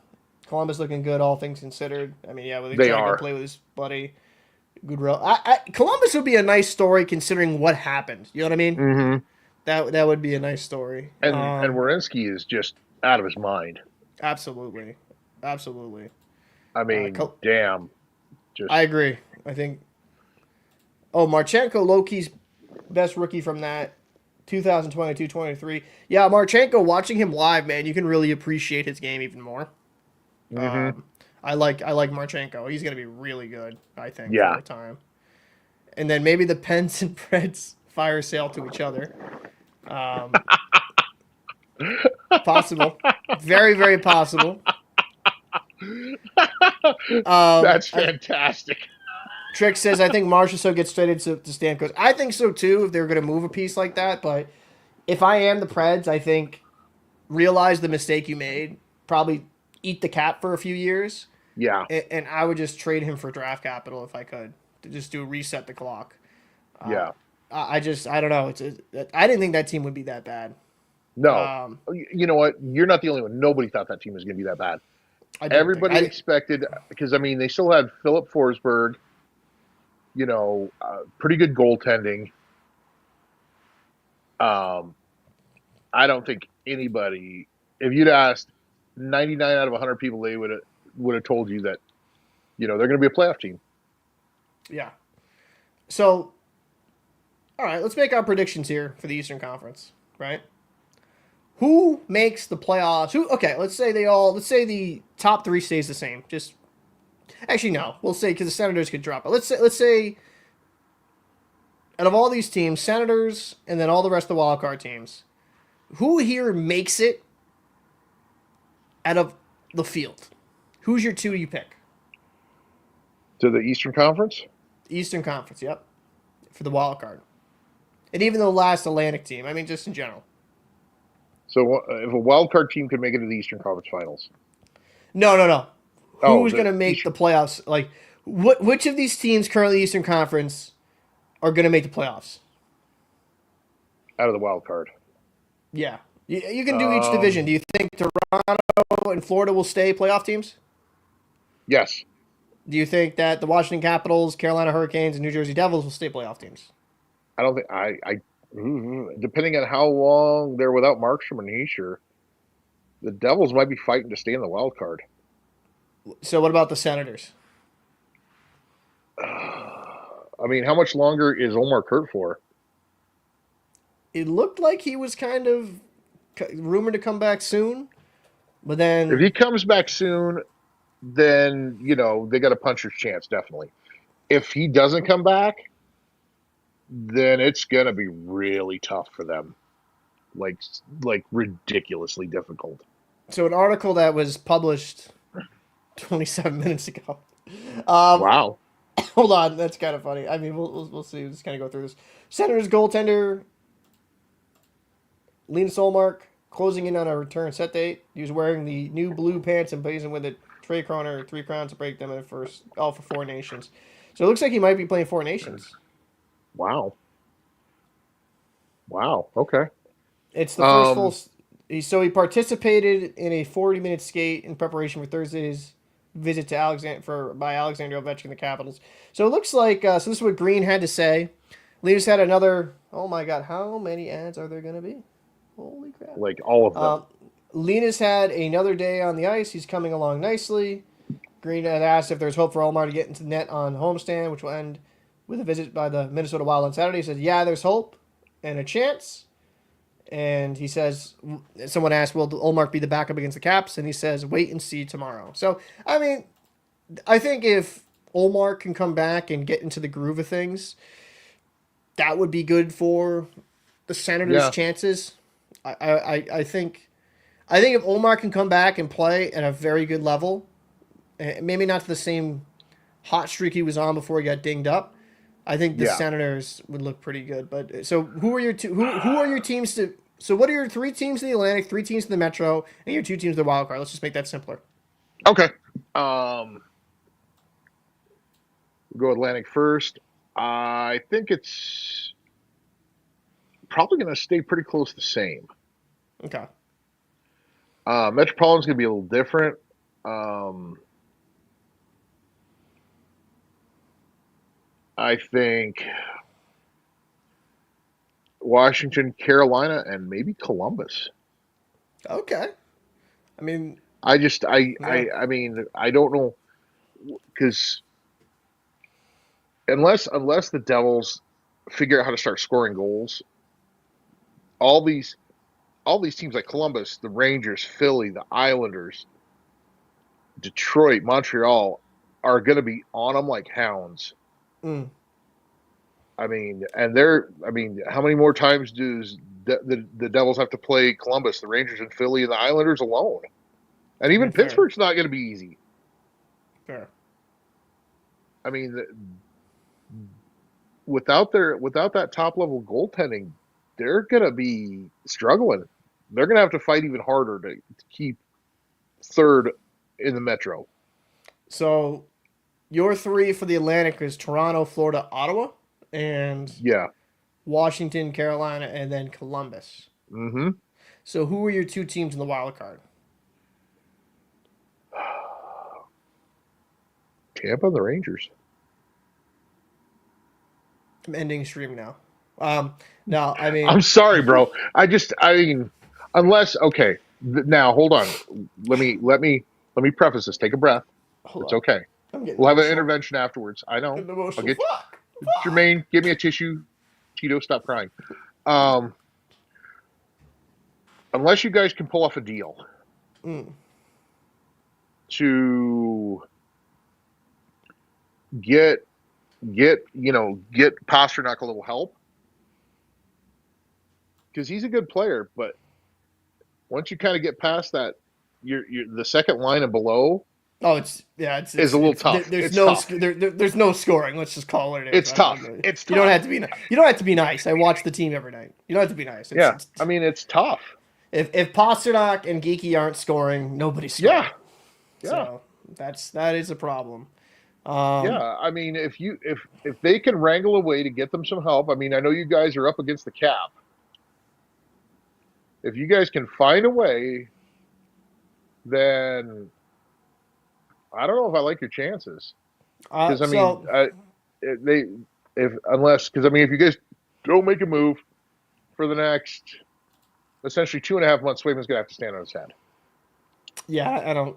Columbus looking good, all things considered. I mean, yeah, with They trying to are. go play with his buddy Goodrow. Columbus would be a nice story considering what happened. You know what I mean? Mm-hmm. That would be a nice story. And Werenski is just out of his mind. Absolutely. I mean, damn. Just I agree. I think. Oh, Marchenko, Loki's best rookie from that 2022-23. Yeah, Marchenko. Watching him live, man, you can really appreciate his game even more. I like Marchenko. He's gonna be really good. I think. Yeah. For the time. And then maybe the Pens and Preds fire sale to each other. Possible. Very, very possible. That's fantastic. Trick says, I think Marchessault gets traded to Stamkos. I think so too, if they're going to move a piece like that. But if I am the Preds, I think realize the mistake you made, probably eat the cap for a few years, Yeah. and I would just trade him for draft capital if I could, to just reset the clock. Yeah. I don't know. I didn't think that team would be that bad. No. You know what? You're not the only one. Nobody thought that team was going to be that bad. Everybody expected, because I mean, they still had Philip Forsberg. Pretty good goaltending. I don't think anybody, if you'd asked 99 out of 100 people, they would have told you that, they're going to be a playoff team. Yeah. So, all right, let's make our predictions here for the Eastern Conference, right? Who makes the playoffs? Okay, let's say the top 3 stays the same. Actually, no. We'll say because the Senators could drop it. Let's say out of all these teams, Senators and then all the rest of the wild card teams, who here makes it out of the field? Who's your 2 you pick? To the Eastern Conference? Eastern Conference, yep. For the wild card. And even the last Atlantic team. I mean, just in general. So if a wild card team could make it to the Eastern Conference Finals? No. Oh, Who's going to make the playoffs? Like, which of these teams currently Eastern Conference are going to make the playoffs? Out of the wild card. Yeah. You can do each division. Do you think Toronto and Florida will stay playoff teams? Yes. Do you think that the Washington Capitals, Carolina Hurricanes, and New Jersey Devils will stay playoff teams? I don't think depending on how long they're without Markstrom and Hischier, the Devils might be fighting to stay in the wild card. So what about the Senators? I mean, how much longer is Omar Kurt for? it looked like he was kind of rumored to come back soon, but If then he comes back soon, then they got a puncher's chance definitely. If he doesn't come back, then it's gonna be really tough for them, like ridiculously difficult. so an article that was published 27 minutes ago. Um, Wow. hold on, that's kind of funny. I mean, we'll see. We'll just kind of go through this. Senators goaltender Linus Olmark closing in on a return set date. He was wearing the new blue pants and blazing with a Trey Croner 3 crowns to break them in the first. All for Four Nations. So it looks like he might be playing Four Nations. Wow. Wow. Okay. It's the first full. So he participated in a 40-minute skate in preparation for Thursday's visit to by Alexander Ovechkin, the Capitals. So it looks like so. This is what Green had to say. Linus had another. Oh my God! How many ads are there going to be? Holy crap! Like all of them. Linus had another day on the ice. He's coming along nicely. Green had asked if there's hope for Omar to get into the net on homestand, which will end with a visit by the Minnesota Wild on Saturday. He said, "Yeah, there's hope and a chance." And he says, someone asked, will Olmark be the backup against the Caps? And he says, wait and see tomorrow. So, I mean, I think if Olmark can come back and get into the groove of things, that would be good for the Senators' chances. I think if Olmark can come back and play at a very good level, maybe not to the same hot streak he was on before he got dinged up, I think the Senators would look pretty good. But so who are your who are your teams to? So what are your 3 teams in the Atlantic, 3 teams in the Metro, and your 2 teams in the wild card? Let's just make that simpler. Okay. We'll go Atlantic first. I think it's probably going to stay pretty close the same. Okay. Metropolitan's going to be a little different. I think Washington, Carolina, and maybe Columbus. Okay. I mean, I mean, I don't know, because unless the Devils figure out how to start scoring goals, all these teams like Columbus, the Rangers, Philly, the Islanders, Detroit, Montreal are going to be on them like hounds. I mean, how many more times does the Devils have to play Columbus, the Rangers, and Philly, and the Islanders alone? And even Pittsburgh's not going to be easy. Fair. I mean, without that top level goaltending, they're going to be struggling. They're going to have to fight even harder to keep third in the Metro. So, your 3 for the Atlantic is Toronto, Florida, Ottawa, and Washington, Carolina, and then Columbus. Mm-hmm. So, who are your 2 teams in the wild card? Tampa and the Rangers. I'm ending stream now. No, I mean, I'm sorry, bro. Unless now hold on. Let me preface this. Take a breath. It's okay. We'll have an intervention afterwards. I know. I'll get Jermaine, give me a tissue. Tito, stop crying. Unless you guys can pull off a deal to get Pasternak a little help, because he's a good player, but once you kind of get past that, you're the second line and below. Oh, it's a little tough. There's no scoring. Let's just call it. It's tough. It's tough. You don't have to be. You don't have to be nice. I watch the team every night. You don't have to be nice. I mean, it's tough. If Pasternak and Geeky aren't scoring, nobody's scoring. Yeah. So that is a problem. I mean, if they can wrangle a way to get them some help, I mean, I know you guys are up against the cap. If you guys can find a way, then I don't know if I like your chances. Because if you guys don't make a move for the next essentially 2.5 months, Swayman's gonna have to stand on his head. Yeah, I don't.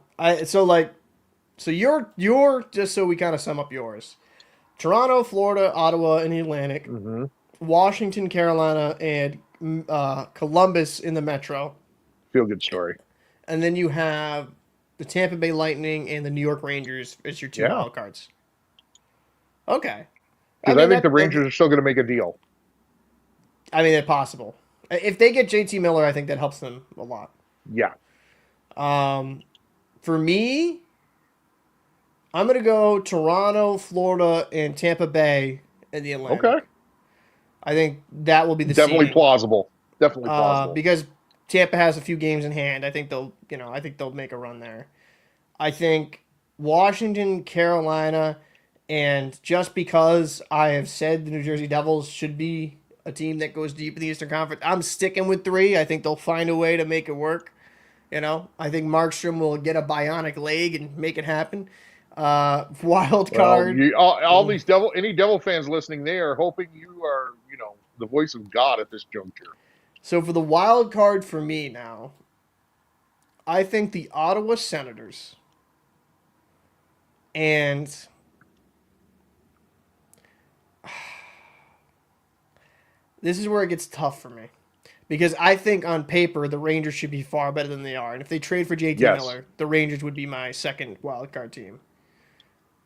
So you're just so we kind of sum up yours: Toronto, Florida, Ottawa, and the Atlantic, Washington, Carolina, and Columbus in the Metro, Feel good story. and then you have the Tampa Bay Lightning and the New York Rangers as your two Yeah. wild cards. Okay, Because I think the Rangers are still going to make a deal. I mean, it's possible. If they get JT Miller, I think that helps them a lot. Yeah. For me, I'm gonna go Toronto, Florida, and Tampa Bay in the Atlantic. Okay. I think that will be the Definitely seeding. plausible. Definitely plausible. Because Tampa has a few games in hand. I think they'll make a run there. I think Washington, Carolina, and just because I have said the New Jersey Devils should be a team that goes deep in the Eastern Conference, I'm sticking with 3. I think they'll find a way to make it work. I think Markstrom will get a bionic leg and make it happen. Wild card. Well, all these any Devil fans listening, they are hoping you are, the voice of God at this juncture. So for the wild card for me now, I think the Ottawa Senators and this is where it gets tough for me. Because I think on paper the Rangers should be far better than they are. And if they trade for JT Miller, the Rangers would be my second wild card team.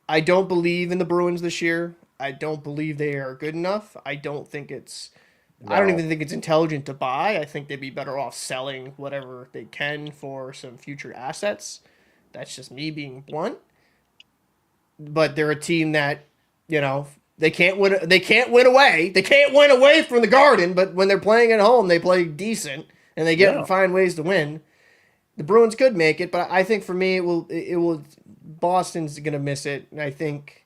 I don't believe in the Bruins this year. I don't believe they are good enough. I don't even think it's intelligent to buy. I think they'd be better off selling whatever they can for some future assets. That's just me being blunt. But they're a team that, they can't win. They can't win away. They can't win away from the Garden. But when they're playing at home, they play decent and they find ways to win. The Bruins could make it, but I think for me, it will. Boston's gonna miss it, and I think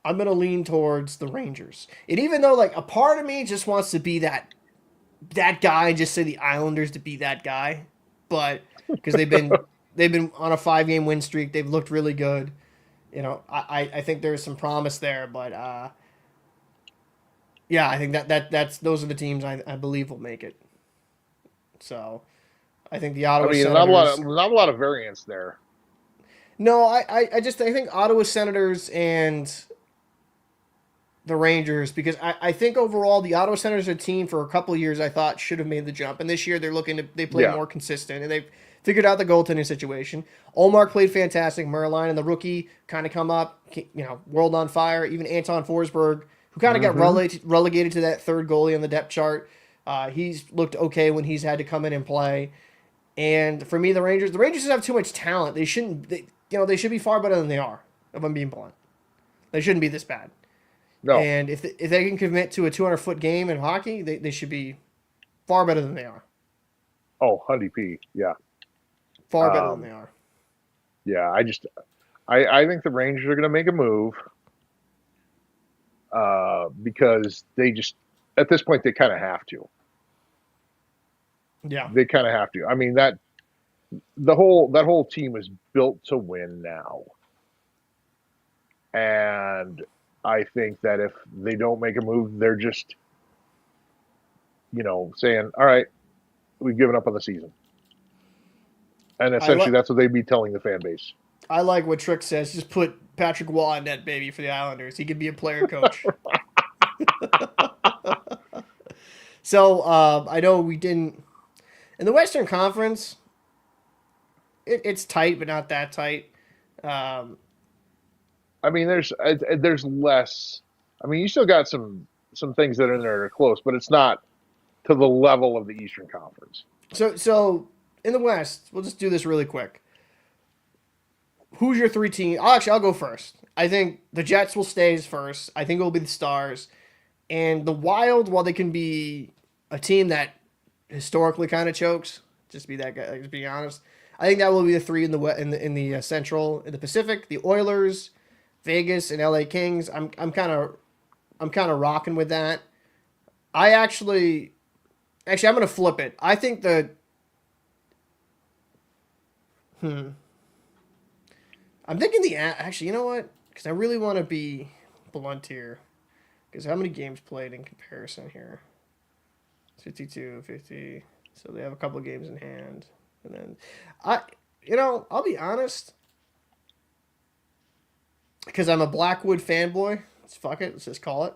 I'm gonna lean towards the Rangers. And even though a part of me just wants to be that guy and just say the Islanders to be that guy, but because they've been on a 5-game win streak, they've looked really good. I think there's some promise there, but yeah, I think that's those are the teams I believe will make it. So I think the Ottawa Senators. Not a lot of variance there. No, I think Ottawa Senators and the Rangers, because I think overall the Ottawa Senators are a team for a couple of years I thought should have made the jump, and this year they play more consistent, and they've figured out the goaltending situation. Olmark played fantastic. Merline and the rookie kind of come up, world on fire. Even Anton Forsberg, who kind of got relegated to that third goalie on the depth chart. He's looked okay when he's had to come in and play. And for me, the Rangers just have too much talent. They shouldn't. They should be far better than they are. If I'm being blunt, they shouldn't be this bad. No. And if they can commit to a 200-foot game in hockey, they should be far better than they are. Oh, Hundy P, yeah. Far better than they are. Yeah, I think the Rangers are going to make a move because they just, at this point, they kind of have to. Yeah. They kind of have to. I mean, that whole team is built to win now. And I think that if they don't make a move, they're just, saying, all right, we've given up on the season. And essentially, that's what they'd be telling the fan base. I like what Trick says. Just put Patrick Waugh in net, baby, for the Islanders. He could be a player coach. So, I know we didn't... In the Western Conference, it's tight, but not that tight. I mean, there's less... I mean, you still got some things that are in there that are close, but it's not to the level of the Eastern Conference. So in the West, we'll just do this really quick. Who's your 3 teams? I'll go first. I think the Jets will stay as first. I think it will be the Stars. And the Wild, while they can be a team that historically kind of chokes, just to be that guy, just being honest, I think that will be the 3 in the Central. In the Pacific, the Oilers, Vegas, and LA Kings. I'm kind of rocking with that. I'm going to flip it. I think I'm thinking actually, you know what? Because I really want to be blunt here. Because how many games played in comparison here? 52, 50. So they have a couple of games in hand. And then, I'll be honest. Because I'm a Blackwood fanboy. Fuck it. Let's just call it.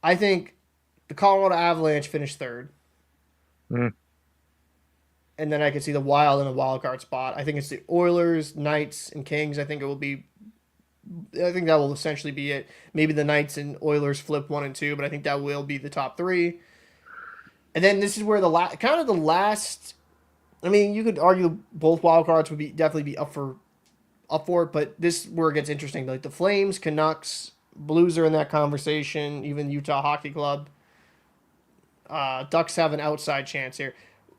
I think the Colorado Avalanche finish third. Mhm. And then I could see the Wild in a wild card spot. I think it's the Oilers, Knights, and Kings. I think that will essentially be it. Maybe the Knights and Oilers flip 1 and 2, but I think that will be the top three. And then this is where the last. I mean, you could argue both wild cards would definitely be up for it, but this is where it gets interesting. Like the Flames, Canucks, Blues are in that conversation. Even Utah Hockey Club. Ducks have an outside chance here.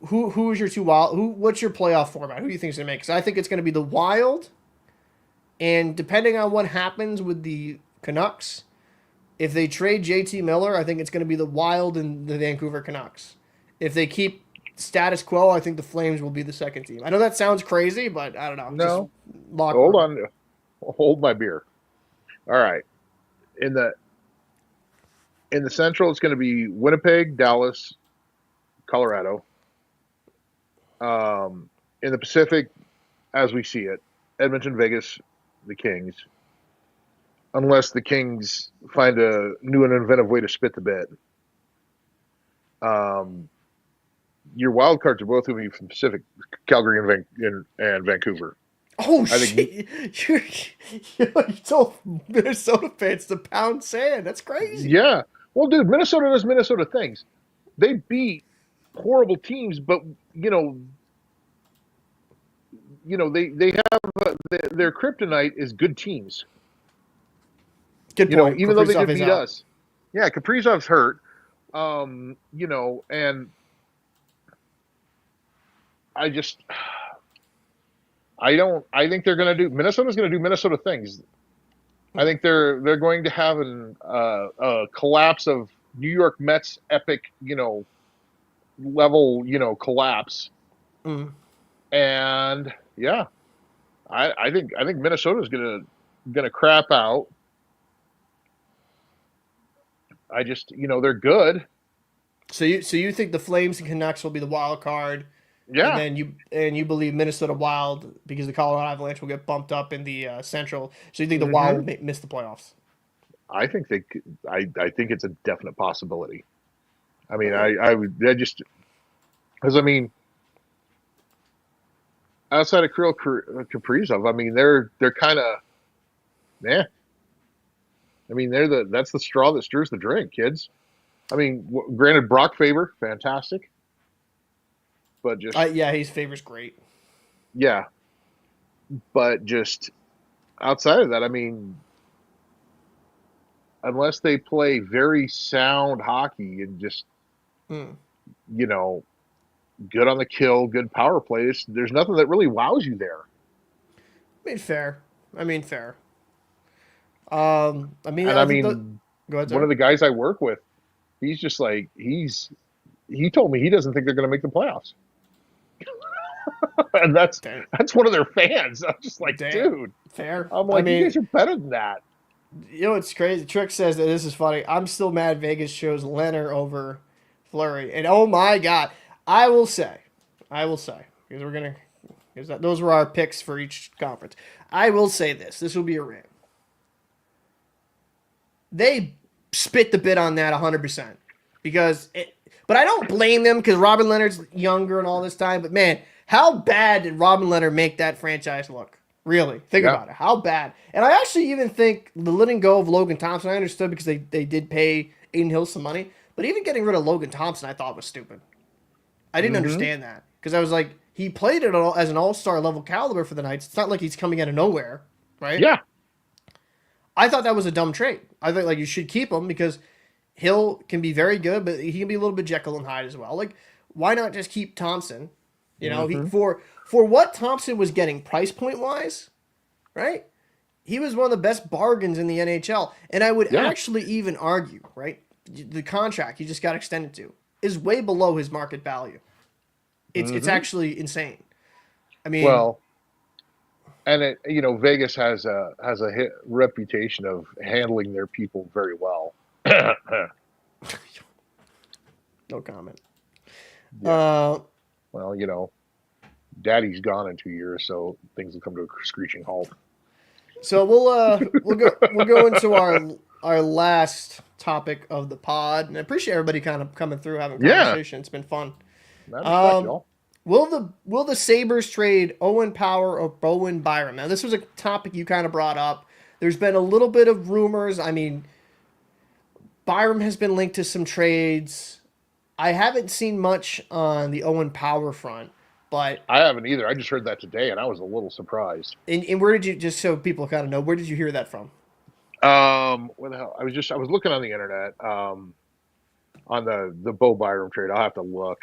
Who is your two wild? What's your playoff format? Who do you think is going to make? Because I think it's going to be the Wild, and depending on what happens with the Canucks, if they trade JT Miller, I think it's going to be the Wild and the Vancouver Canucks. If they keep status quo, I think the Flames will be the second team. I know that sounds crazy, but I don't know. No. Just Hold on. Hold my beer. All right. In the Central, it's going to be Winnipeg, Dallas, Colorado. In the Pacific, as we see it, Edmonton, Vegas, the Kings. Unless the Kings find a new and inventive way to spit the bit. Your wild cards are both going to be from Pacific, Calgary and Vancouver. Oh, I shit. You told Minnesota fans to pound sand. That's crazy. Yeah. Well, dude, Minnesota does Minnesota things. They beat horrible teams, but they have their kryptonite is good teams. Good point. Even though they Kaprizov did is beat out. us. Yeah, Kaprizov's hurt. And I think they're going to do Minnesota's going to do Minnesota things. I think they're going to have a collapse of New York Mets epic, level, collapse. Mm. And yeah, I think Minnesota's gonna crap out. I just they're good. So you think the Flames and Canucks will be the wild card, Yeah. and then you believe Minnesota Wild because the Colorado Avalanche will get bumped up in the Central. So you think the Wild will miss the playoffs? I think I think it's a definite possibility. I mean, I just because outside of Kirill Kaprizov, I mean they're kind of I mean that's the straw that stirs the drink, kids. I mean, granted, Brock Faber, fantastic, but just Yeah, his favor's great. yeah, but just outside of that, I mean, unless they play very sound hockey and just Mm. good on the kill, good power plays, there's nothing that really wows you there. Fair. I mean, fair. And I mean, Go ahead, one of the guys I work with, he's just like he told me he doesn't think they're going to make the playoffs, and that's one of their fans. I'm just like, dude, fair. I'm like, you guys are better than that. You know what's crazy? Trick says that this is funny. I'm still mad Vegas chose Leonard over Fleury, and oh my god, I will say, because those were our picks for each conference. I will say this. This will be a rant. They spit the bit on that 100%. But I don't blame them because Robin Leonard's younger and all this time. But man, how bad did Robin Leonard make that franchise look? Really, think about it. How bad? And I actually even think the letting go of Logan Thompson, I understood because they did pay Aiden Hill some money. But even getting rid of Logan Thompson, I thought was stupid. I didn't understand that because I was like, he played it as an all-star level caliber for the Knights. It's not like he's coming out of nowhere, right? Yeah. I thought that was a dumb trade. I think you should keep him because Hill can be very good, but he can be a little bit Jekyll and Hyde as well. Like, why not just keep Thompson? For what Thompson was getting price point wise, right? He was one of the best bargains in the NHL, and I would actually even argue, right, the contract he just got extended to is way below his market value. It's actually insane. I mean, and Vegas has a reputation of handling their people very well. No comment. Yeah. Well, Daddy's gone in 2 years, so things will come to a screeching halt. So we'll go into our last topic of the pod, and I appreciate everybody kind of coming through, having Yeah. conversation. It's been fun. Man, respect, y'all. Will the Sabres trade Owen Power or Bowen Byram? Now, this was a topic you kind of brought up. There's been a little bit of rumors. I mean, Byram has been linked to some trades. I haven't seen much on the Owen Power front, but I haven't either. I just heard that today, and I was a little surprised. and where did you, just so people kind of know, where did you hear that from? What the hell? I was looking on the internet, on the Bo Byram trade. I'll have to look.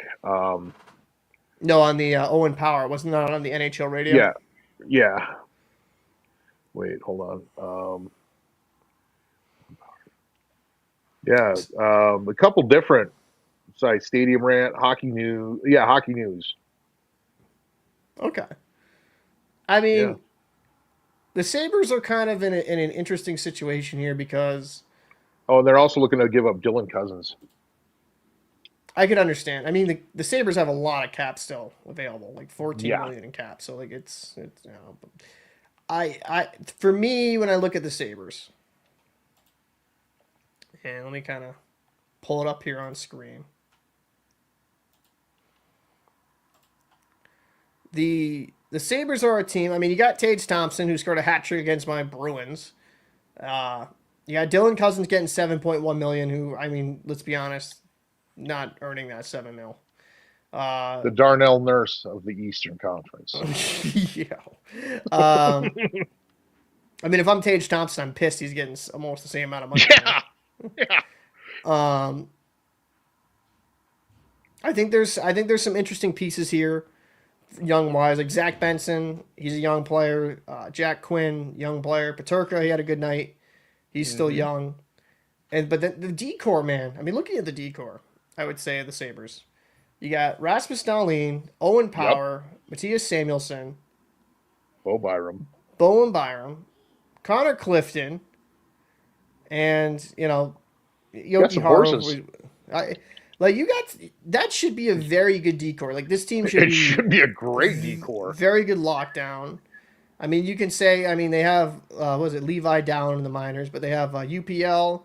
No, on the Owen Power. It wasn't on the NHL radio. Yeah, yeah. Wait, hold on. Yeah, a couple different sites: Stadium Rant, Hockey News. Yeah, Hockey News. Okay. I mean, Yeah. the Sabres are kind of in an interesting situation here because Oh, and they're also looking to give up Dylan Cousins. I could understand. I mean, the Sabres have a lot of cap still available, like 14 Yeah. million in cap. So like it's you know, I for me when I look at the Sabres, and let me kind of pull it up here on screen. The Sabres are a team. I mean, you got Tage Thompson, who scored a hat trick against my Bruins. You got Dylan Cousins getting 7.1 million. Who, I mean, let's be honest, not earning that 7 mil. The Darnell Nurse of the Eastern Conference. Yeah. I mean, if I'm Tage Thompson, I'm pissed. He's getting almost the same amount of money. Yeah, yeah. I think there's some interesting pieces here, young wise, like Zach Benson. He's a young player. Jack Quinn, young player. Paterka, he had a good night. He's still young. But the decor, man. I mean, looking at the decor, I would say of the Sabres, you got Rasmus Dahlin, Owen Power, Matthias Samuelsson, Bo Byram. Bowen Byram, Connor Clifton, and Got Yogi some Haro. horses. Like you got that should be a very good decor. Like this team should It be should be a great decor. very good lockdown. I mean, you can say, I mean, they have what was it, Levi down in the minors, but they have UPL,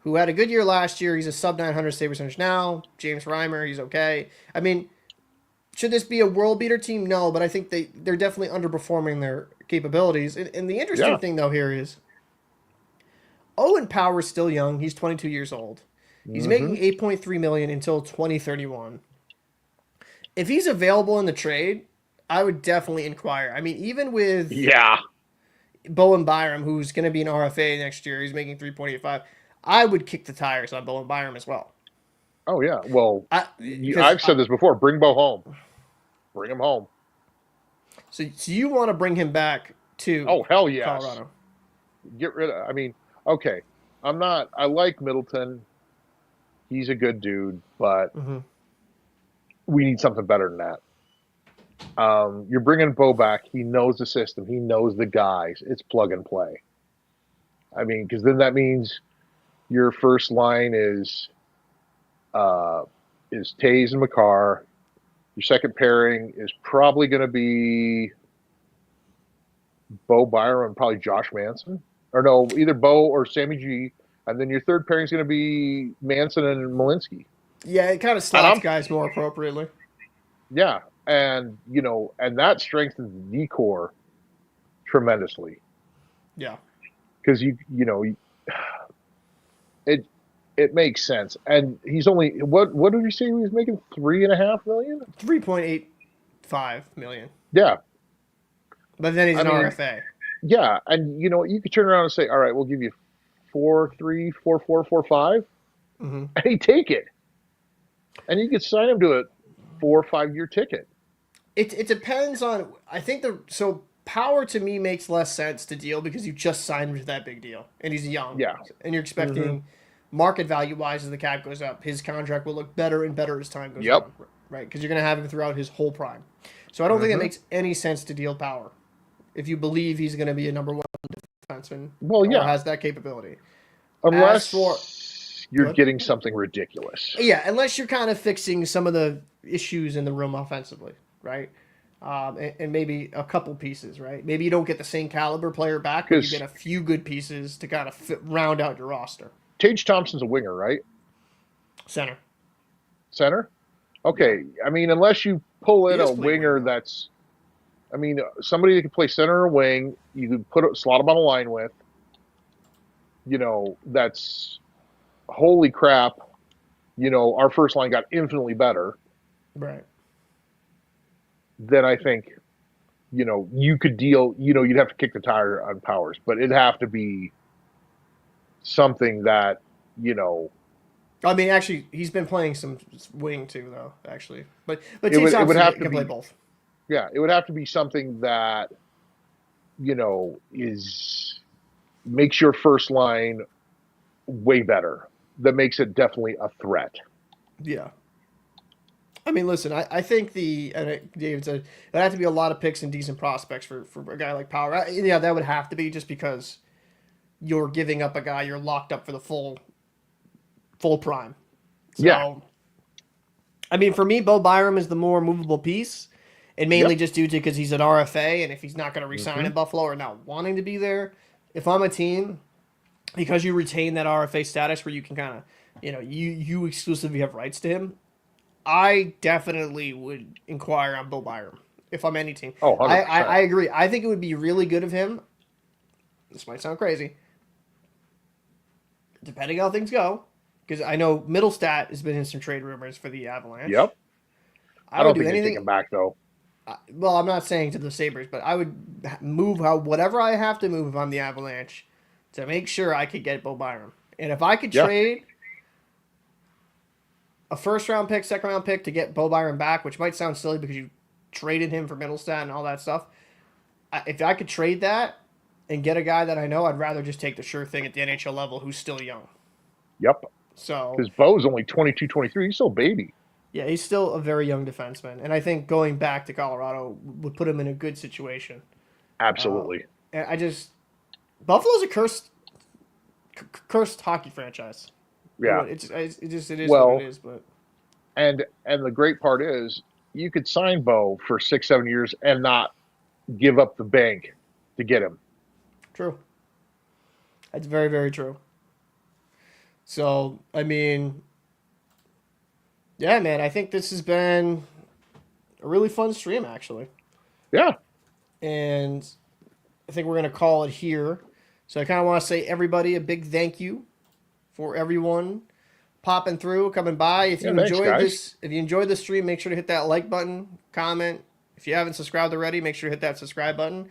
who had a good year last year. He's a sub 900 save percentage now. James Reimer, he's okay. I mean, should this be a world beater team? No, but I think they're definitely underperforming their capabilities. And the interesting thing though here is Owen Power's still young. He's 22 years old. He's making 8.3 million until 2031. If he's available in the trade, I would definitely inquire. I mean, even with Bowen Byram, who's going to be an RFA next year, he's making 3.85. I would kick the tires on Bowen Byram as well. Oh yeah. Well, Because I've said this before. Bring Bo home. Bring him home. So you want to bring him back to Oh hell yes. Colorado? Get rid of. I mean, okay. I like Middleton. He's a good dude, but we need something better than that. You're bringing Bo back. He knows the system. He knows the guys. It's plug and play. I mean, because then that means your first line is Taze and McCarr. Your second pairing is probably going to be Bo Byram and probably Josh Manson. Or no, either Bo or Sammy G. And then your third pairing is going to be Manson and Malinsky. Yeah, it kind of slots guys more appropriately. Yeah, and and that strengthens the decor tremendously. Yeah, because it makes sense. And he's only what did you say he was making? 3.5 million? 3.85 million. Yeah, but then he's an RFA. Yeah, and you could turn around and say, all right, we'll give you 4.3, 4.4, 4.5, and he'd take it, and you could sign him to a 4 or 5 year ticket. It depends on. I think Power to me makes less sense to deal because you just signed him to that big deal, and he's young. Yeah, and you're expecting market value wise as the cap goes up, his contract will look better and better as time goes on. Right, because you're going to have him throughout his whole prime. So I don't think it makes any sense to deal Power if you believe he's going to be a number one defenseman. Or has that capability. Unless you're getting something ridiculous. Yeah, unless you're kind of fixing some of the issues in the room offensively, right? And maybe a couple pieces, right? Maybe you don't get the same caliber player back, but you get a few good pieces to kind of round out your roster. Tage Thompson's a winger, right? Center. Center. Okay. I mean, unless you pull He in does a play winger wing, though. that's, I mean, somebody that can play center or wing, you could slot him on a line with. That's holy crap. Our first line got infinitely better. Right. Then I think, you could deal. You'd have to kick the tire on Powers, but it'd have to be something that, I mean, actually, he's been playing some wing too, though. Actually, but it Tage would Thompson have to can play be, both. yeah, it would have to be something that, is makes your first line way better. That makes it definitely a threat. Yeah. I mean, listen, I think David said it would have to be a lot of picks and decent prospects for a guy like Power. Yeah, that would have to be just because you're giving up a guy you're locked up for the full prime. So, Yeah. I mean, for me, Bo Byram is the more movable piece, and mainly Yep. just due to because he's an RFA, and if he's not going to resign Mhm. in Buffalo or not wanting to be there, if I'm a team, because you retain that RFA status where you can kind of, you exclusively have rights to him, I definitely would inquire on Bo Byram if I'm any team. Oh, I 100%. agree. I think it would be really good of him. This might sound crazy, depending how things go, because I know Middlestat has been in some trade rumors for the Avalanche. Yep. I I would don't do think they take anything. him back though. Well, I'm not saying to the Sabres, but I would move whatever I have to move if I'm the Avalanche to make sure I could get Bo Byram. And if I could Yeah. trade a first round pick, second round pick to get Bo Byram back, which might sound silly because you traded him for Middlestat and all that stuff. If I could trade that and get a guy that I know, I'd rather just take the sure thing at the NHL level who's still young. Yep. So, Because Bo's only 22, 23. He's still a baby. yeah, he's still a very young defenseman. And I think going back to Colorado would put him in a good situation. Absolutely. And Buffalo's a cursed hockey franchise. Yeah. It is Well, what it is. But and the great part is you could sign Bo for 6, 7 years and not give up the bank to get him. true. That's very, very true. So, I mean, yeah, man, I think this has been a really fun stream, actually. Yeah. And I think we're going to call it here. So I kind of want to say everybody a big thank you for everyone popping through, coming by. If you Yeah, thanks, enjoyed guys. this, if you enjoyed the stream, make sure to hit that like button, comment. If you haven't subscribed already, make sure to hit that subscribe button.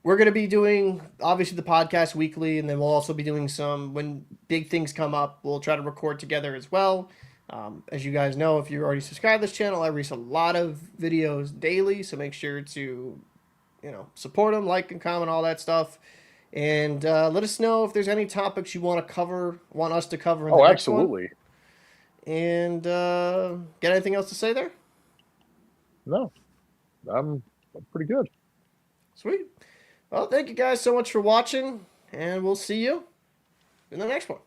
We're going to be doing, obviously, the podcast weekly, and then we'll also be doing some, when big things come up, we'll try to record together as well. As you guys know, if you're already subscribed to this channel, I release a lot of videos daily, so make sure to, support them, like and comment, all that stuff. And let us know if there's any topics you want us to cover in the next one. Absolutely. And get anything else to say there? No. I'm pretty good. Sweet. Well, thank you guys so much for watching, and we'll see you in the next one.